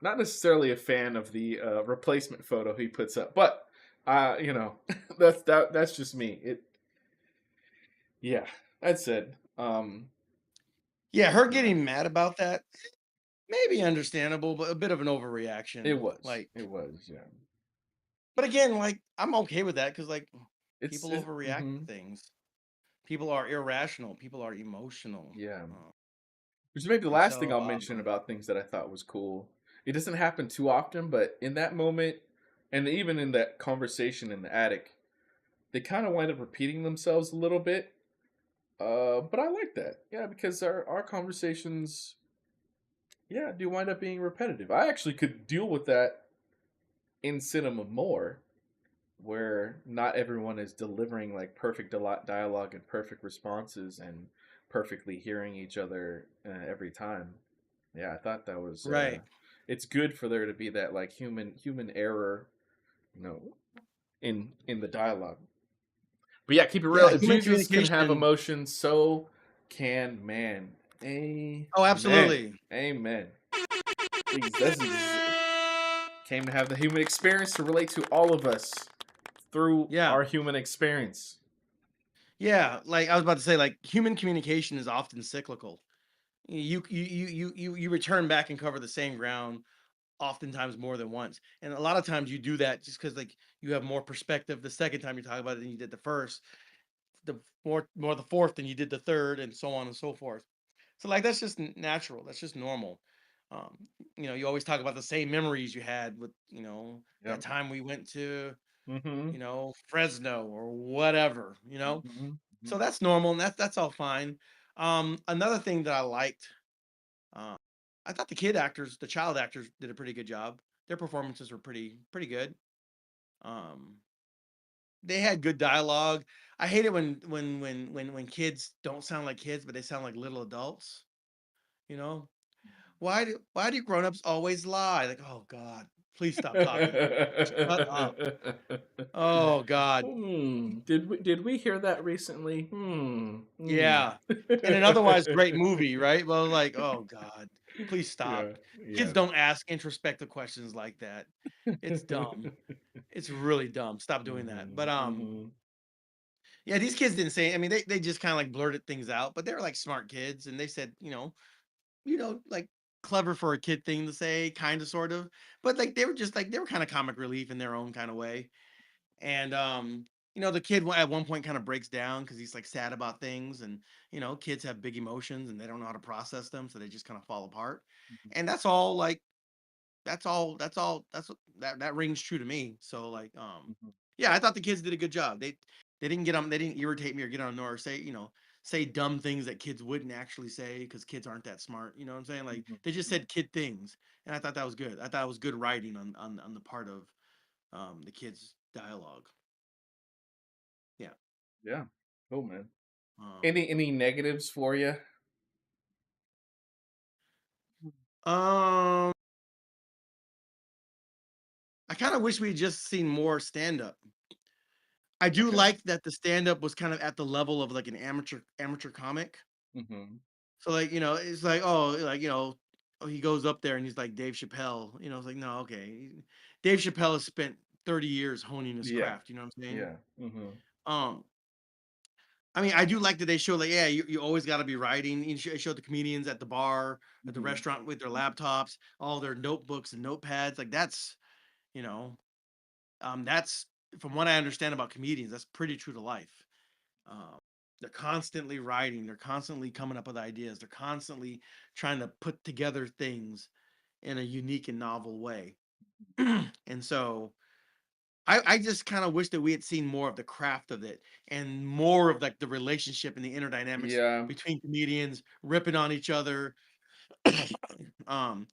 Not necessarily a fan of the replacement photo he puts up, but that's just me. Yeah, that said, Yeah, her yeah, getting mad about that, maybe understandable, but a bit of an overreaction. Like, it was, yeah. but again, like I'm okay with that because like It's people it, overreact hmm to things. People are irrational. People are emotional. yeah. Uh, Which is maybe the and last thing so, I'll mention about things that I thought was cool. It doesn't happen too often, but in that moment, and even in that conversation in the attic, they kind of wind up repeating themselves a little bit. But I like that, yeah, because our conversations, yeah, do wind up being repetitive. I actually could deal with that in cinema more, where not everyone is delivering like perfect dialogue and perfect responses and perfectly hearing each other every time. Yeah, I thought that was. right. It's good for there to be that like human error, you know, in the dialogue. But yeah, keep it real. Yeah, If human Jesus can have communication. emotions, so can man. Oh, Amen. absolutely. Amen. Came to have the human experience to relate to all of us through Yeah. our human experience. Yeah, like I was about to say, like human communication is often cyclical. You return back and cover the same ground oftentimes more than once. And a lot of times you do that just because like you have more perspective the second time you talk about it than you did the first, the more the fourth than you did the third, and so on and so forth. So like that's just natural. That's just normal. Um, you always talk about the same memories you had with, that Yep. time we went to, Mhm. Fresno or whatever. Mhm. So Mhm. that's normal and that's all fine. Another thing that I liked, um, I thought the child actors did a pretty good job. Their performances were pretty good. Um, they had good dialogue. I hate it when kids don't sound like kids, but they sound like little adults. You know, why do grown-ups always lie? Like, oh God, please stop talking. Shut up. Oh God. Did we hear that recently? Yeah. In an otherwise great movie, right? Well, like, oh God, please Yeah, stop. Kids yeah. don't ask introspective questions like that. It's dumb. It's really dumb. Stop doing that. But Mhm, mhm. yeah, these kids didn't say. I mean, they just kind of like blurted things out, but they were like smart kids, and they said, like clever for a kid thing to say, kind of, sort of. But like they were kind of comic relief in their own kind of way. And the kid at one point kind of breaks down because he's like sad about things, and kids have big emotions and they don't know how to process them, so they just kind of fall apart. Mhm, And that's all. Like that rings true to me. So like, mhm, yeah, I thought the kids did a good job. They didn't irritate me or get on or say dumb things that kids wouldn't actually say because kids aren't that smart. You know what I'm saying? Like mhm, they just mhm. said kid things, and I thought that was good. I thought it was good writing on the part of the kids' dialogue. Yeah. Yeah. Cool, man. Um, Any negatives for you? um, I kind of wish we would just seen more stand up. I do Okay. like that the stand up was kind of at the level of like an amateur comic. Mhm. So like, it's like, oh, like, oh, he goes up there and he's like Dave Chappelle. It's like, no, okay. Dave Chappelle has spent 30 years honing his Yeah. craft, you know what I'm saying? Yeah. Mhm. Um, I mean, I do like that they show like, yeah, you always got to be writing. It showed the comedians at the bar, at the Mhm. restaurant with their laptops, all their notebooks and notepads. Like you know, that's from what I understand about comedians, that's pretty true to life. Um, they're constantly writing, they're constantly coming up with ideas, they're constantly trying to put together things in a unique and novel way. And so I just kind of wish that we had seen more of the craft of it and more of like the relationship and the inner dynamics Yeah. between comedians ripping on each other.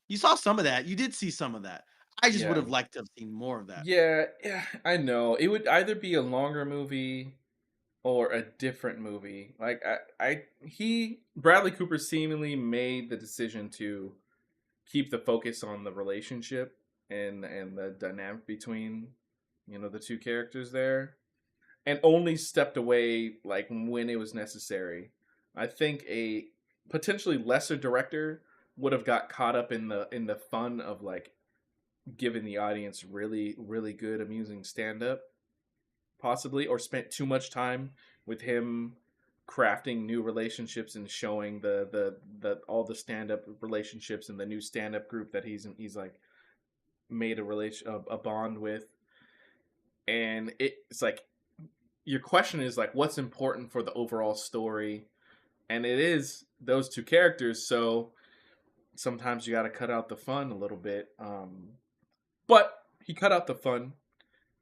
You saw some of that. You did see some of that. I just would Yeah. have liked to have seen more of that. Yeah, yeah, I know. It would either be a longer movie or a different movie. Like Bradley Cooper seemingly made the decision to keep the focus on the relationship and the dynamic between the two characters there, and only stepped away like when it was necessary. I think a potentially lesser director would have got caught up in the fun of like giving the audience really really good amusing stand up, possibly, or spent too much time with him crafting new relationships and showing the all the stand up relationships and the new stand up group that he's like made a bond with. And it's like your question is like what's important for the overall story, and it is those two characters. So sometimes you got to cut out the fun a little bit. But he cut out the fun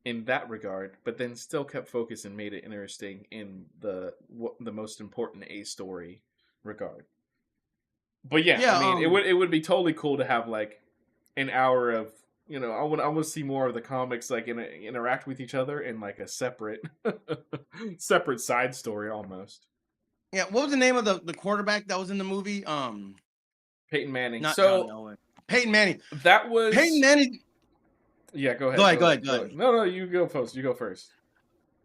in that regard, but then still kept focus and made it interesting in the most important A story regard. But yeah, I Yeah, mean, it would be totally cool to have like an hour of I want to see more of the comics like interact with each other in like a separate separate side story almost. yeah. What was the name of the quarterback that was in the movie? Peyton Manning. Not John So Elway. Peyton Manning. that Peyton was Manning. yeah. Go Go ahead. ahead. Go Go ahead. ahead. Go Go ahead. ahead. No, no, you go first. You go first.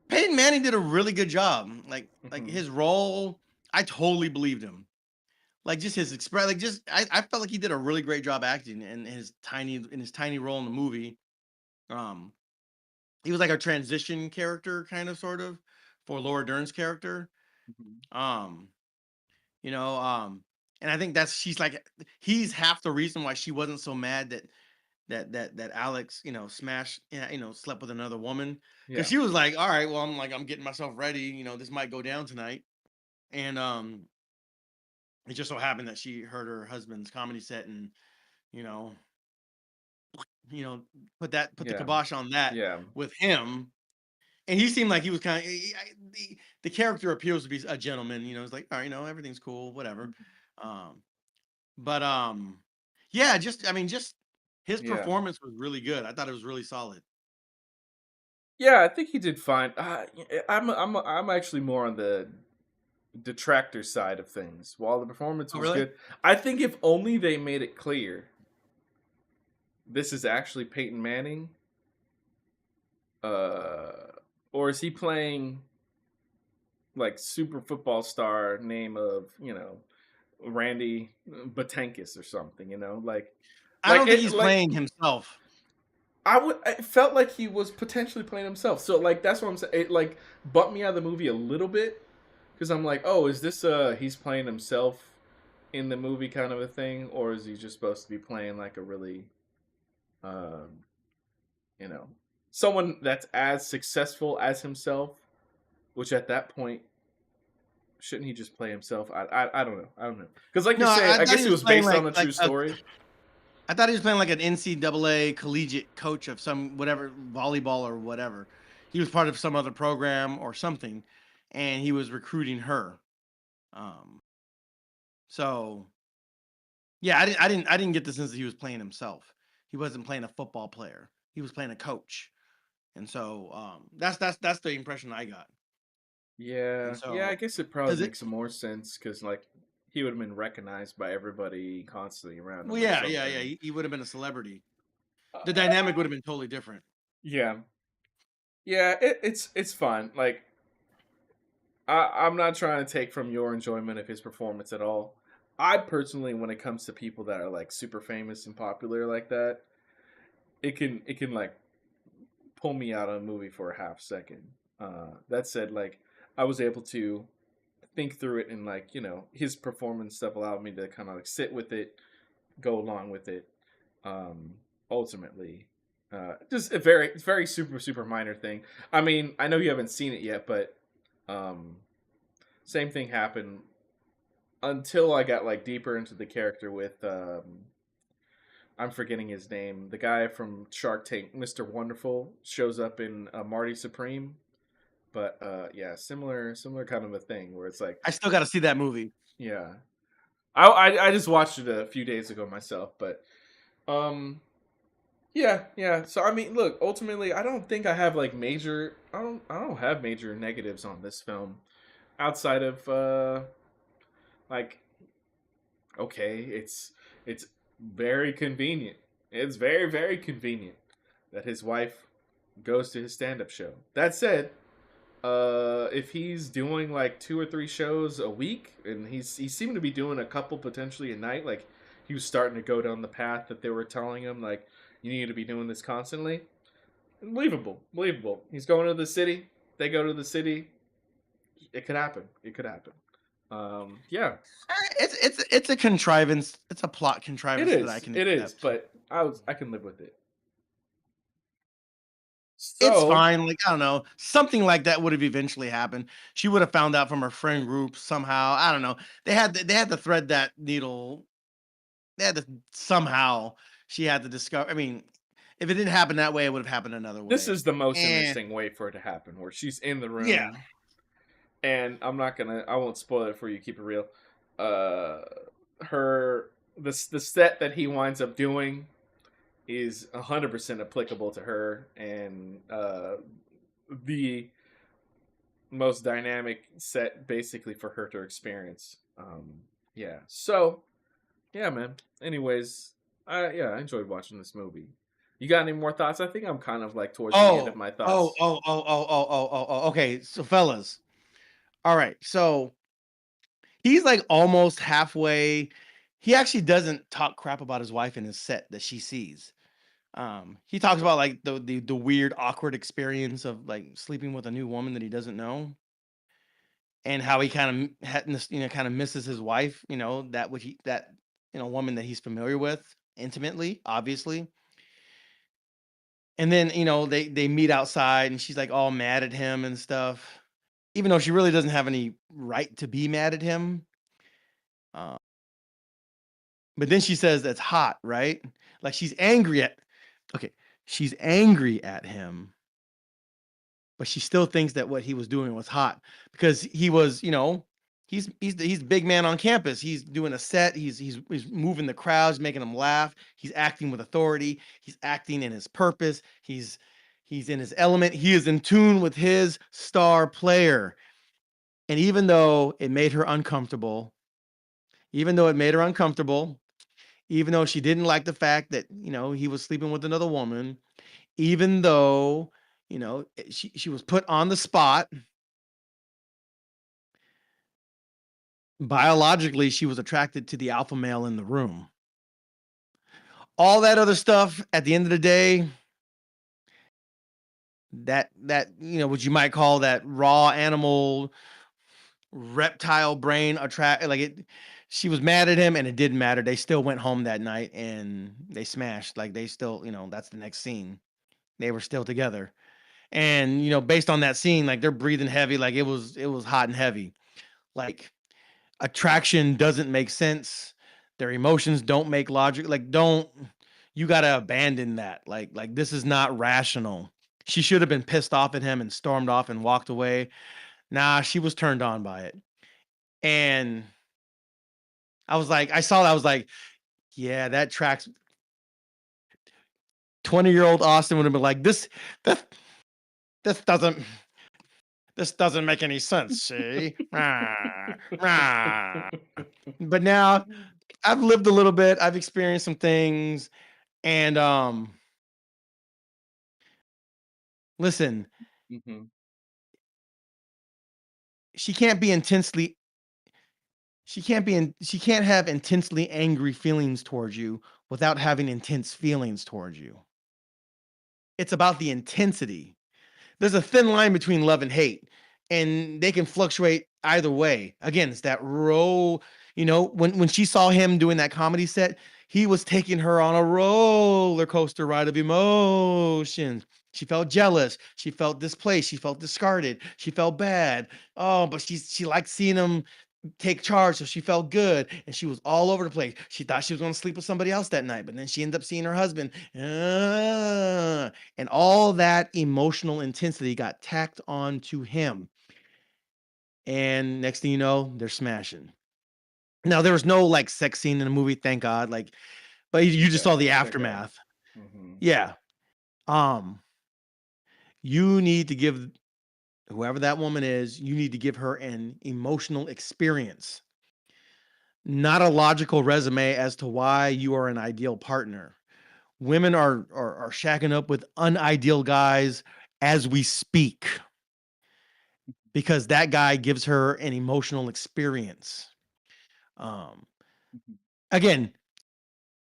Peyton Manning did a really good job. Like Hmm. his role, I totally believed him. Like just his express, like just I felt like he did a really great job acting in his tiny role in the movie. Um, he was like a transition character, kind of sort of, for Laura Dern's character. Hmm. Um, you know, um, and I think that's she's like he's half the reason why she wasn't so mad that that Alex, smashed, slept with another woman, because Yeah. she was like, all right, well, I'm getting myself ready, this might go down tonight, and it just so happened that she heard her husband's comedy set, and you know, you know, put the Yeah. kibosh on that Yeah. with him. And he seemed like he was kind of the character appears to be a gentleman. It's like, all right, everything's cool, whatever. Um, but yeah, just his Yeah. performance was really good. I thought it was really solid. Yeah, I think he did fine. I'm actually more on the detractor side of things. While the performance Oh, was really? good, I think if only they made it clear this is actually Peyton Manning, uh, or is he playing like super football star name of Randy Batankis or something? I don't think it he's like playing himself. I felt like he was potentially playing himself. So like that's what I'm saying. It like bumped me out of the movie a little bit because I'm like, oh, is this he's playing himself in the movie kind of a thing, or is he just supposed to be playing like a really um, you know, someone that's as successful as himself? Which at that point, shouldn't he just play himself? I don't know. I don't know because like No, you're saying, I I thought guess he it was was playing based like on a true story. I thought he was playing like an NCAA collegiate coach of some whatever volleyball or whatever. He was part of some other program or something, and he was recruiting her. Um, so yeah, I didn't get the sense that he was playing himself. He wasn't playing a football player. He was playing a coach. And so that's the impression I got. And Yeah, yeah. so I guess it probably because it makes more sense because like he would have been recognized by everybody constantly around well, him or yeah, something. he would have been a celebrity. The dynamic would Uh, have been totally different. yeah, yeah. It's fine. Like I'm not trying to take from your enjoyment of his performance at all. I personally, when it comes to people that are like super famous and popular like that, it can like pull me out of a movie for a half second. That said, like I was able to think through it and like his performance stuff allowed me to kind of like sit with it, go along with it. Um, ultimately, just a very super minor thing. I mean, I know you haven't seen it yet, but um, same thing happened until I got like deeper into the character with I'm forgetting his name. The guy from Shark Tank, Mr. Wonderful, shows up in Marty Supreme. But yeah, similar kind of a thing where it's like, I still got to see that movie. yeah, I just watched it a few days ago myself, but um yeah, yeah. So I mean, look, ultimately, I don't think I have like major. I don't have major negatives on this film outside of like okay, it's very convenient. It's very convenient that his wife goes to his stand-up show. That said, if he's doing like 2 or 3 shows a week and he seemed to be doing a couple potentially a night, like he was starting to go down the path that they were telling him like you need to be doing this constantly. Believable. He's going to the city. They go to the city. It could happen. It could happen. Yeah, It's a contrivance. It's a plot it contrivance that I is. can It is. accept. But I can live with it. It's So fine. Like, I don't know, something like that would have eventually happened. She would have found out from her friend group somehow. I don't know. They had to thread that needle. They had to somehow. She had to discover. I mean, if it didn't happen that way, it would have happened another this way. is the most And interesting way for it to happen, where she's in the yeah, room, and I won't spoil it for you. Keep it real. Uh, her the set that he winds up doing is 100% applicable to her, and the most dynamic set basically for her to experience. Yeah. So yeah, man. Anyways, I enjoyed watching this movie. You got any more thoughts? I think I'm kind of like towards the end of oh, my oh, thoughts. oh, oh, oh, oh, oh, oh, oh. Okay, so fellas, all right. So he's like almost halfway. He actually doesn't talk crap about his wife in his set that she sees. He talks about like the weird, awkward experience of like sleeping with a new woman that he doesn't know, and how he kind of kind of misses his wife. That woman that he's familiar with intimately, obviously. And then, they meet outside and she's like all mad at him and stuff. Even though she really doesn't have any right to be mad at him. Uh, but then she says that's hot, right? Like she's angry at okay, she's angry at him, but she still thinks that what he was doing was hot because he was, he's the big man on campus. He's doing a set. He's moving the crowds, making them laugh. He's acting with authority. He's acting in his purpose. He's in his element. He is in tune with his star player. And even though it made her uncomfortable, even though she didn't like the fact that, he was sleeping with another woman, even though, she was put on the spot, biologically, she was attracted to the alpha male in the room. All that other stuff at the end of the day, that what you might call that raw animal reptile brain attract like it she was mad at him and it didn't matter. They still went home that night and they smashed. Like they still, that's the next scene. They were still together. And based on that scene, like they're breathing heavy, like it was hot and heavy. Like attraction doesn't make sense. Their emotions don't make logic. Like don't you got to abandon that. Like this is not rational. She should have been pissed off at him and stormed off and walked away. Nah, she was turned on by it. And I saw that I was like, yeah, that tracks. 20-year-old Austin would have been like, that this doesn't this doesn't make any sense, see? Rah, rah. But now I've lived a little bit, I've experienced some things, and listen, Mhm. she can't be intensely she can't have intensely angry feelings towards you without having intense feelings towards you. It's about the intensity. There's a thin line between love and hate, and they can fluctuate either way. Again, it's that roll. When she saw him doing that comedy set, he was taking her on a roller coaster ride of emotions. She felt jealous. She felt displaced. She felt discarded. She felt bad. Oh, but she liked seeing him take charge, so she felt good, and she was all over the place. She thought she was going to sleep with somebody else that night, but then she ended up seeing her husband. And all that emotional intensity got tacked on to him. And next thing you know, they're smashing. Now there was no like sex scene in the movie, thank God. Like, but you just saw Yeah, the thank God. aftermath. Mhm. Yeah. Um, you need to give whoever that woman is, you need to give her an emotional experience, not a logical resume as to why you are an ideal partner. Women are shacking up with unideal guys as we speak because that guy gives her an emotional experience. Um, Mhm. again,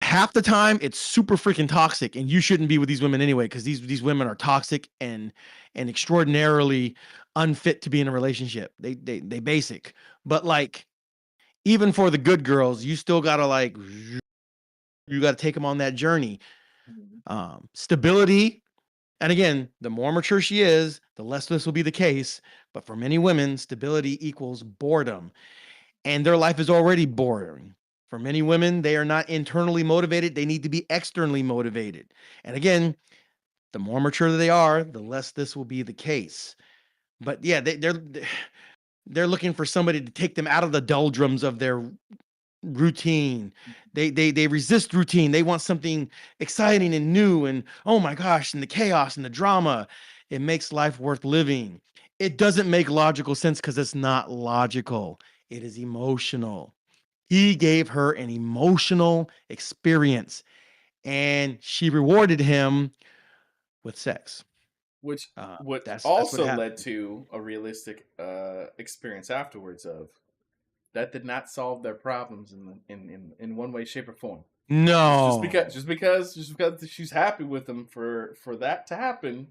half the time it's super freaking toxic, and you shouldn't be with these women anyway because these women are toxic and extraordinarily unfit to be in a relationship. They basic, but like even for the good girls, you still gotta like you gotta take them on that journey. Mhm. Stability. And again, the more mature she is, the less this will be the case. But for many women, stability equals boredom, and their life is already boring. For many women, they are not internally motivated. They need to be externally motivated. And again, the more mature they are, the less this will be the case. But yeah, they're looking for somebody to take them out of the doldrums of their routine. They resist routine. They want something exciting and new and oh my gosh, and the chaos and the drama. It makes life worth living. It doesn't make logical sense because it's not logical. It is emotional. He gave her an emotional experience and she rewarded him with sex. Which That's what also led happened. to a realistic experience afterwards of that did not solve their problems in one way, shape, or form. No. Just because she's happy with him for that to happen,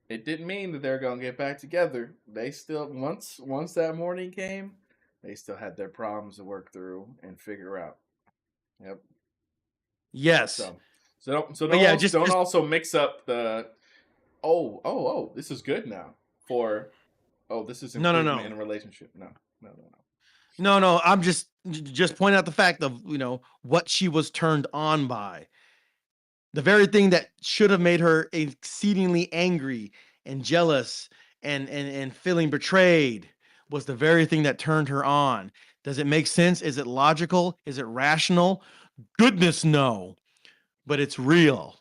it didn't mean that they're gonna get back together. They still once that morning came, they still had their problems to work through and figure out. Yep. Yes. So. So But yeah, don't also mix up the this is good now for this is no, no, improvement no. in a relationship. No, no, no, no. No, I'm just pointing out the fact of, what she was turned on by. The very thing that should have made her exceedingly angry and jealous and feeling betrayed was the very thing that turned her on. Does it make sense? Is it logical? Is it rational? Goodness no, but it's real.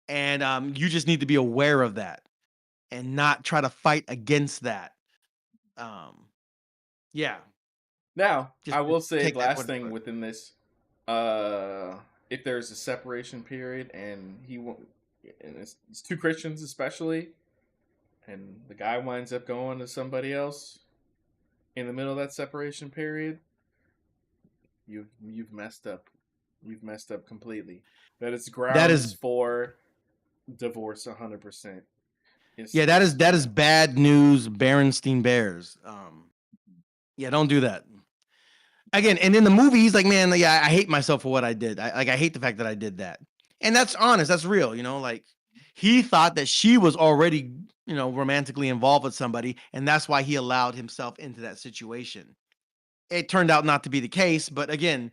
And you just need to be aware of that and not try to fight against that. Um, yeah, Now, just I will say take the that last for what it's thing worth. within this, uh, if there's a separation period and he won't, and it's two Christians especially, and the guy winds up going to somebody else in the middle of that separation period, you've messed up. You've messed up completely. That is That is grounds for divorce 100%. Yeah, that is bad news, Berenstein Bears. Yeah, don't do that. Again, and in the movie, he's like, man, yeah, I hate myself for what I did. I hate the fact that I did that. And that's honest, that's real, like he thought that she was already, romantically involved with somebody, and that's why he allowed himself into that situation. It turned out not to be the case, but again,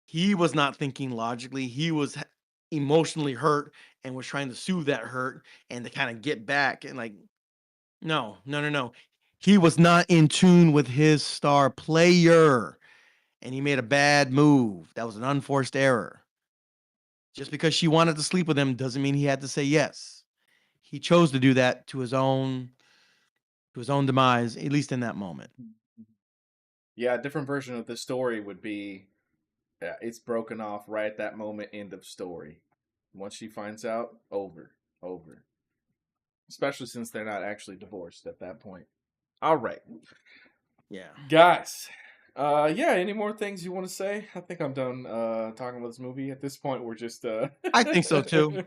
he was not thinking logically. He was emotionally hurt and was trying to soothe that hurt and to kind of get back and like, no, no, no, no. He was not in tune with his star player, and he made a bad move. That was an unforced error. Just because she wanted to sleep with him doesn't mean he had to say yes. He chose to do that to his own demise, at least in that moment. Yeah, a different version of the story would be it's broken off right at that moment, end of story. Once she finds out, over. Especially since they're not actually divorced at that point. All right. Yeah. Guys, yeah, any more things you want to say? I think I'm done talking about this movie. At this point, we're just I think so too.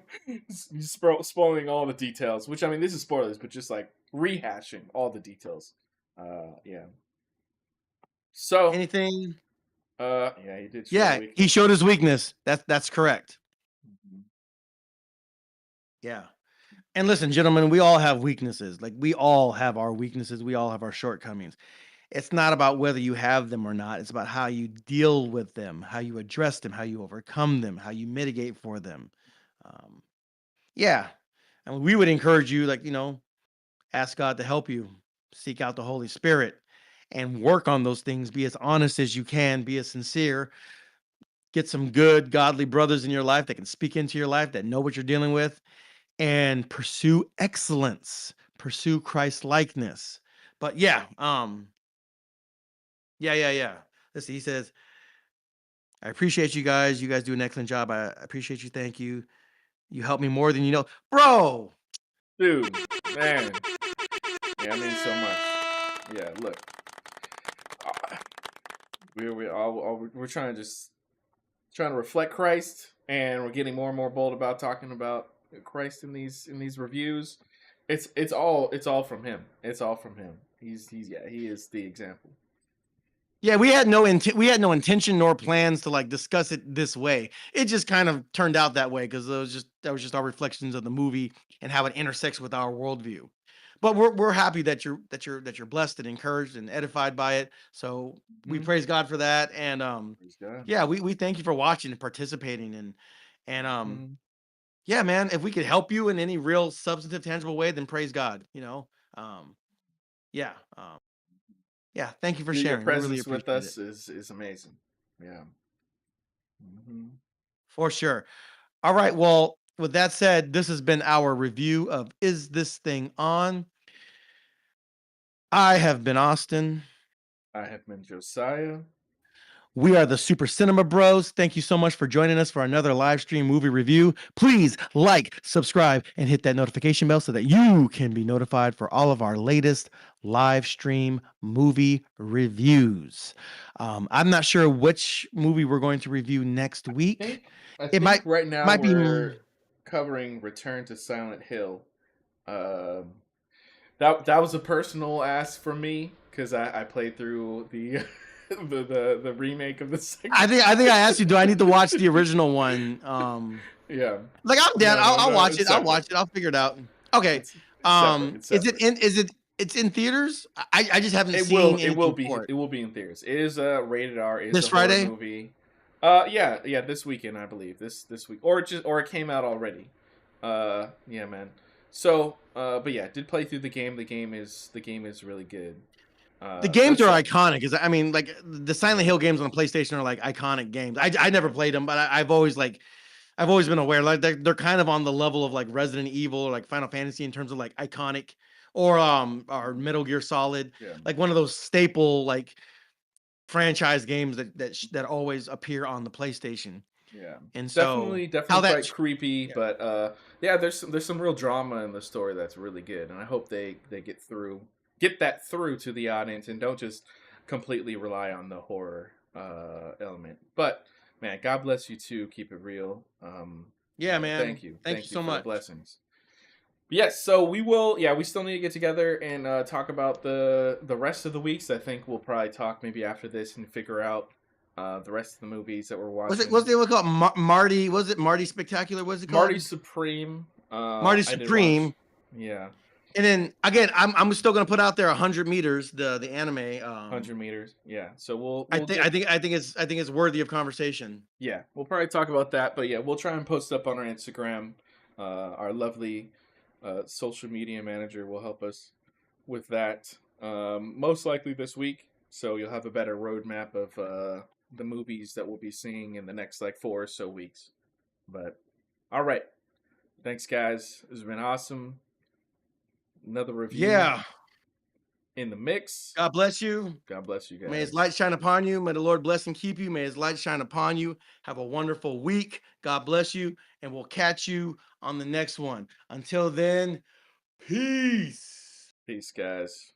spoiling all the details, which I mean, this is spoilers, but just like rehashing all the details. Yeah. So, Anything? yeah, he did show Yeah, weakness. he showed his weakness. That's correct. Mhm. Yeah. And listen, gentlemen, we all have weaknesses. Like we all have our weaknesses. We all have our shortcomings. It's not about whether you have them or not. It's about how you deal with them, how you address them, how you overcome them, how you mitigate for them. Um, yeah. And we would encourage you, like, ask God to help you, seek out the Holy Spirit and work on those things. Be as honest as you can, be as sincere. Get some good, godly brothers in your life that can speak into your life, that know what you're dealing with, and pursue excellence, pursue Christ likeness. But yeah. Listen, he says, I appreciate you guys. You guys do an excellent job. I appreciate you. Thank you. You help me more than you know. Bro. Dude, man, yeah, I mean so much. Yeah, look, uh, we're trying to just trying to reflect Christ, and we're getting more and more bold about talking about Christ in these reviews. It's all from him. It's all from him. He's yeah, he is the example. Yeah, we had no intention nor plans to like discuss it this way. It just kind of turned out that way because that was just our reflections of the movie and how it intersects with our worldview. But we're happy that you're blessed and encouraged and edified by it. So we Mhm. praise God for that. And Praise God. yeah, we thank you for watching and participating and Mhm. yeah, man, if we could help you in any real substantive, tangible way, then praise God. Um, yeah, yeah. Thank you for Your sharing. We really presence with appreciate it. us is amazing. Yeah. Mhm. For sure. All right. Well, with that said, this has been our review of Is This Thing On? I have been Austin. I have been Josiah. We are the Super Cinema Bros. Thank you so much for joining us for another live stream movie review. Please like, subscribe, and hit that notification bell so that you can be notified for all of our latest live stream movie reviews. I'm not sure which movie we're going to review next week. I It think right now might be we're covering Return to Silent Hill. Um, that was a personal ask from me because I played through the the remake of the second. I think I asked you, do I need to watch the original one? Yeah. Like I'm down. No, no, I'll no. watch It's it. I'll separate. watch it. I'll figure it out. Okay. It's separate. It's Is it separate. in? Is it? It's in theaters. I just haven't seen anything for it. It will be in theaters. It is rated R. It is This a horror Friday. movie. Yeah, yeah. This weekend, I believe. This week, or it came out already. Yeah, man. So, but yeah, did play through the game. The game is really good. The games There's are some, iconic. Cause I mean, like the Silent Hill games on PlayStation are like iconic games. I never played them, but I've always been aware. Like they're kind of on the level of like Resident Evil or like Final Fantasy in terms of like iconic, or Metal Gear Solid, yeah, like one of those staple like franchise games that always appear on the PlayStation. yeah. And so Definitely how that quite creepy, yeah. but yeah, there's some real drama in the story that's really good, and I hope they get that through to the audience and don't just completely rely on the horror element. But man, God bless you too. Keep it real. Yeah, Thank man. you, Thank you so for the much. blessings. Yes, so we will. Yeah, we still need to get together and talk about the rest of the weeks. I think we'll probably talk maybe after this and figure out the rest of the movies that we're Was watching. it what called Marty? Was it Marty Spectacular? Was it Marty called Supreme. Marty I did watch. Supreme? Yeah, And then again, I'm still gonna put out there 100 meters, the anime. 100 meters. Yeah, so we'll get. I think it's worthy of conversation. Yeah, we'll probably talk about that. But yeah, we'll try and post up on our Instagram. Our lovely social media manager will help us with that. Most likely this week, so you'll have a better roadmap of the movies that we'll be seeing in the next like 4 or so weeks. But all right, thanks guys. This has been awesome. Another review Yeah. in the mix. God bless you. God bless you May his guys. light shine upon you. May the Lord bless and keep you. May his light shine upon you. Have a wonderful week. God bless you. And we'll catch you on the next one. Until then, peace. Peace, guys.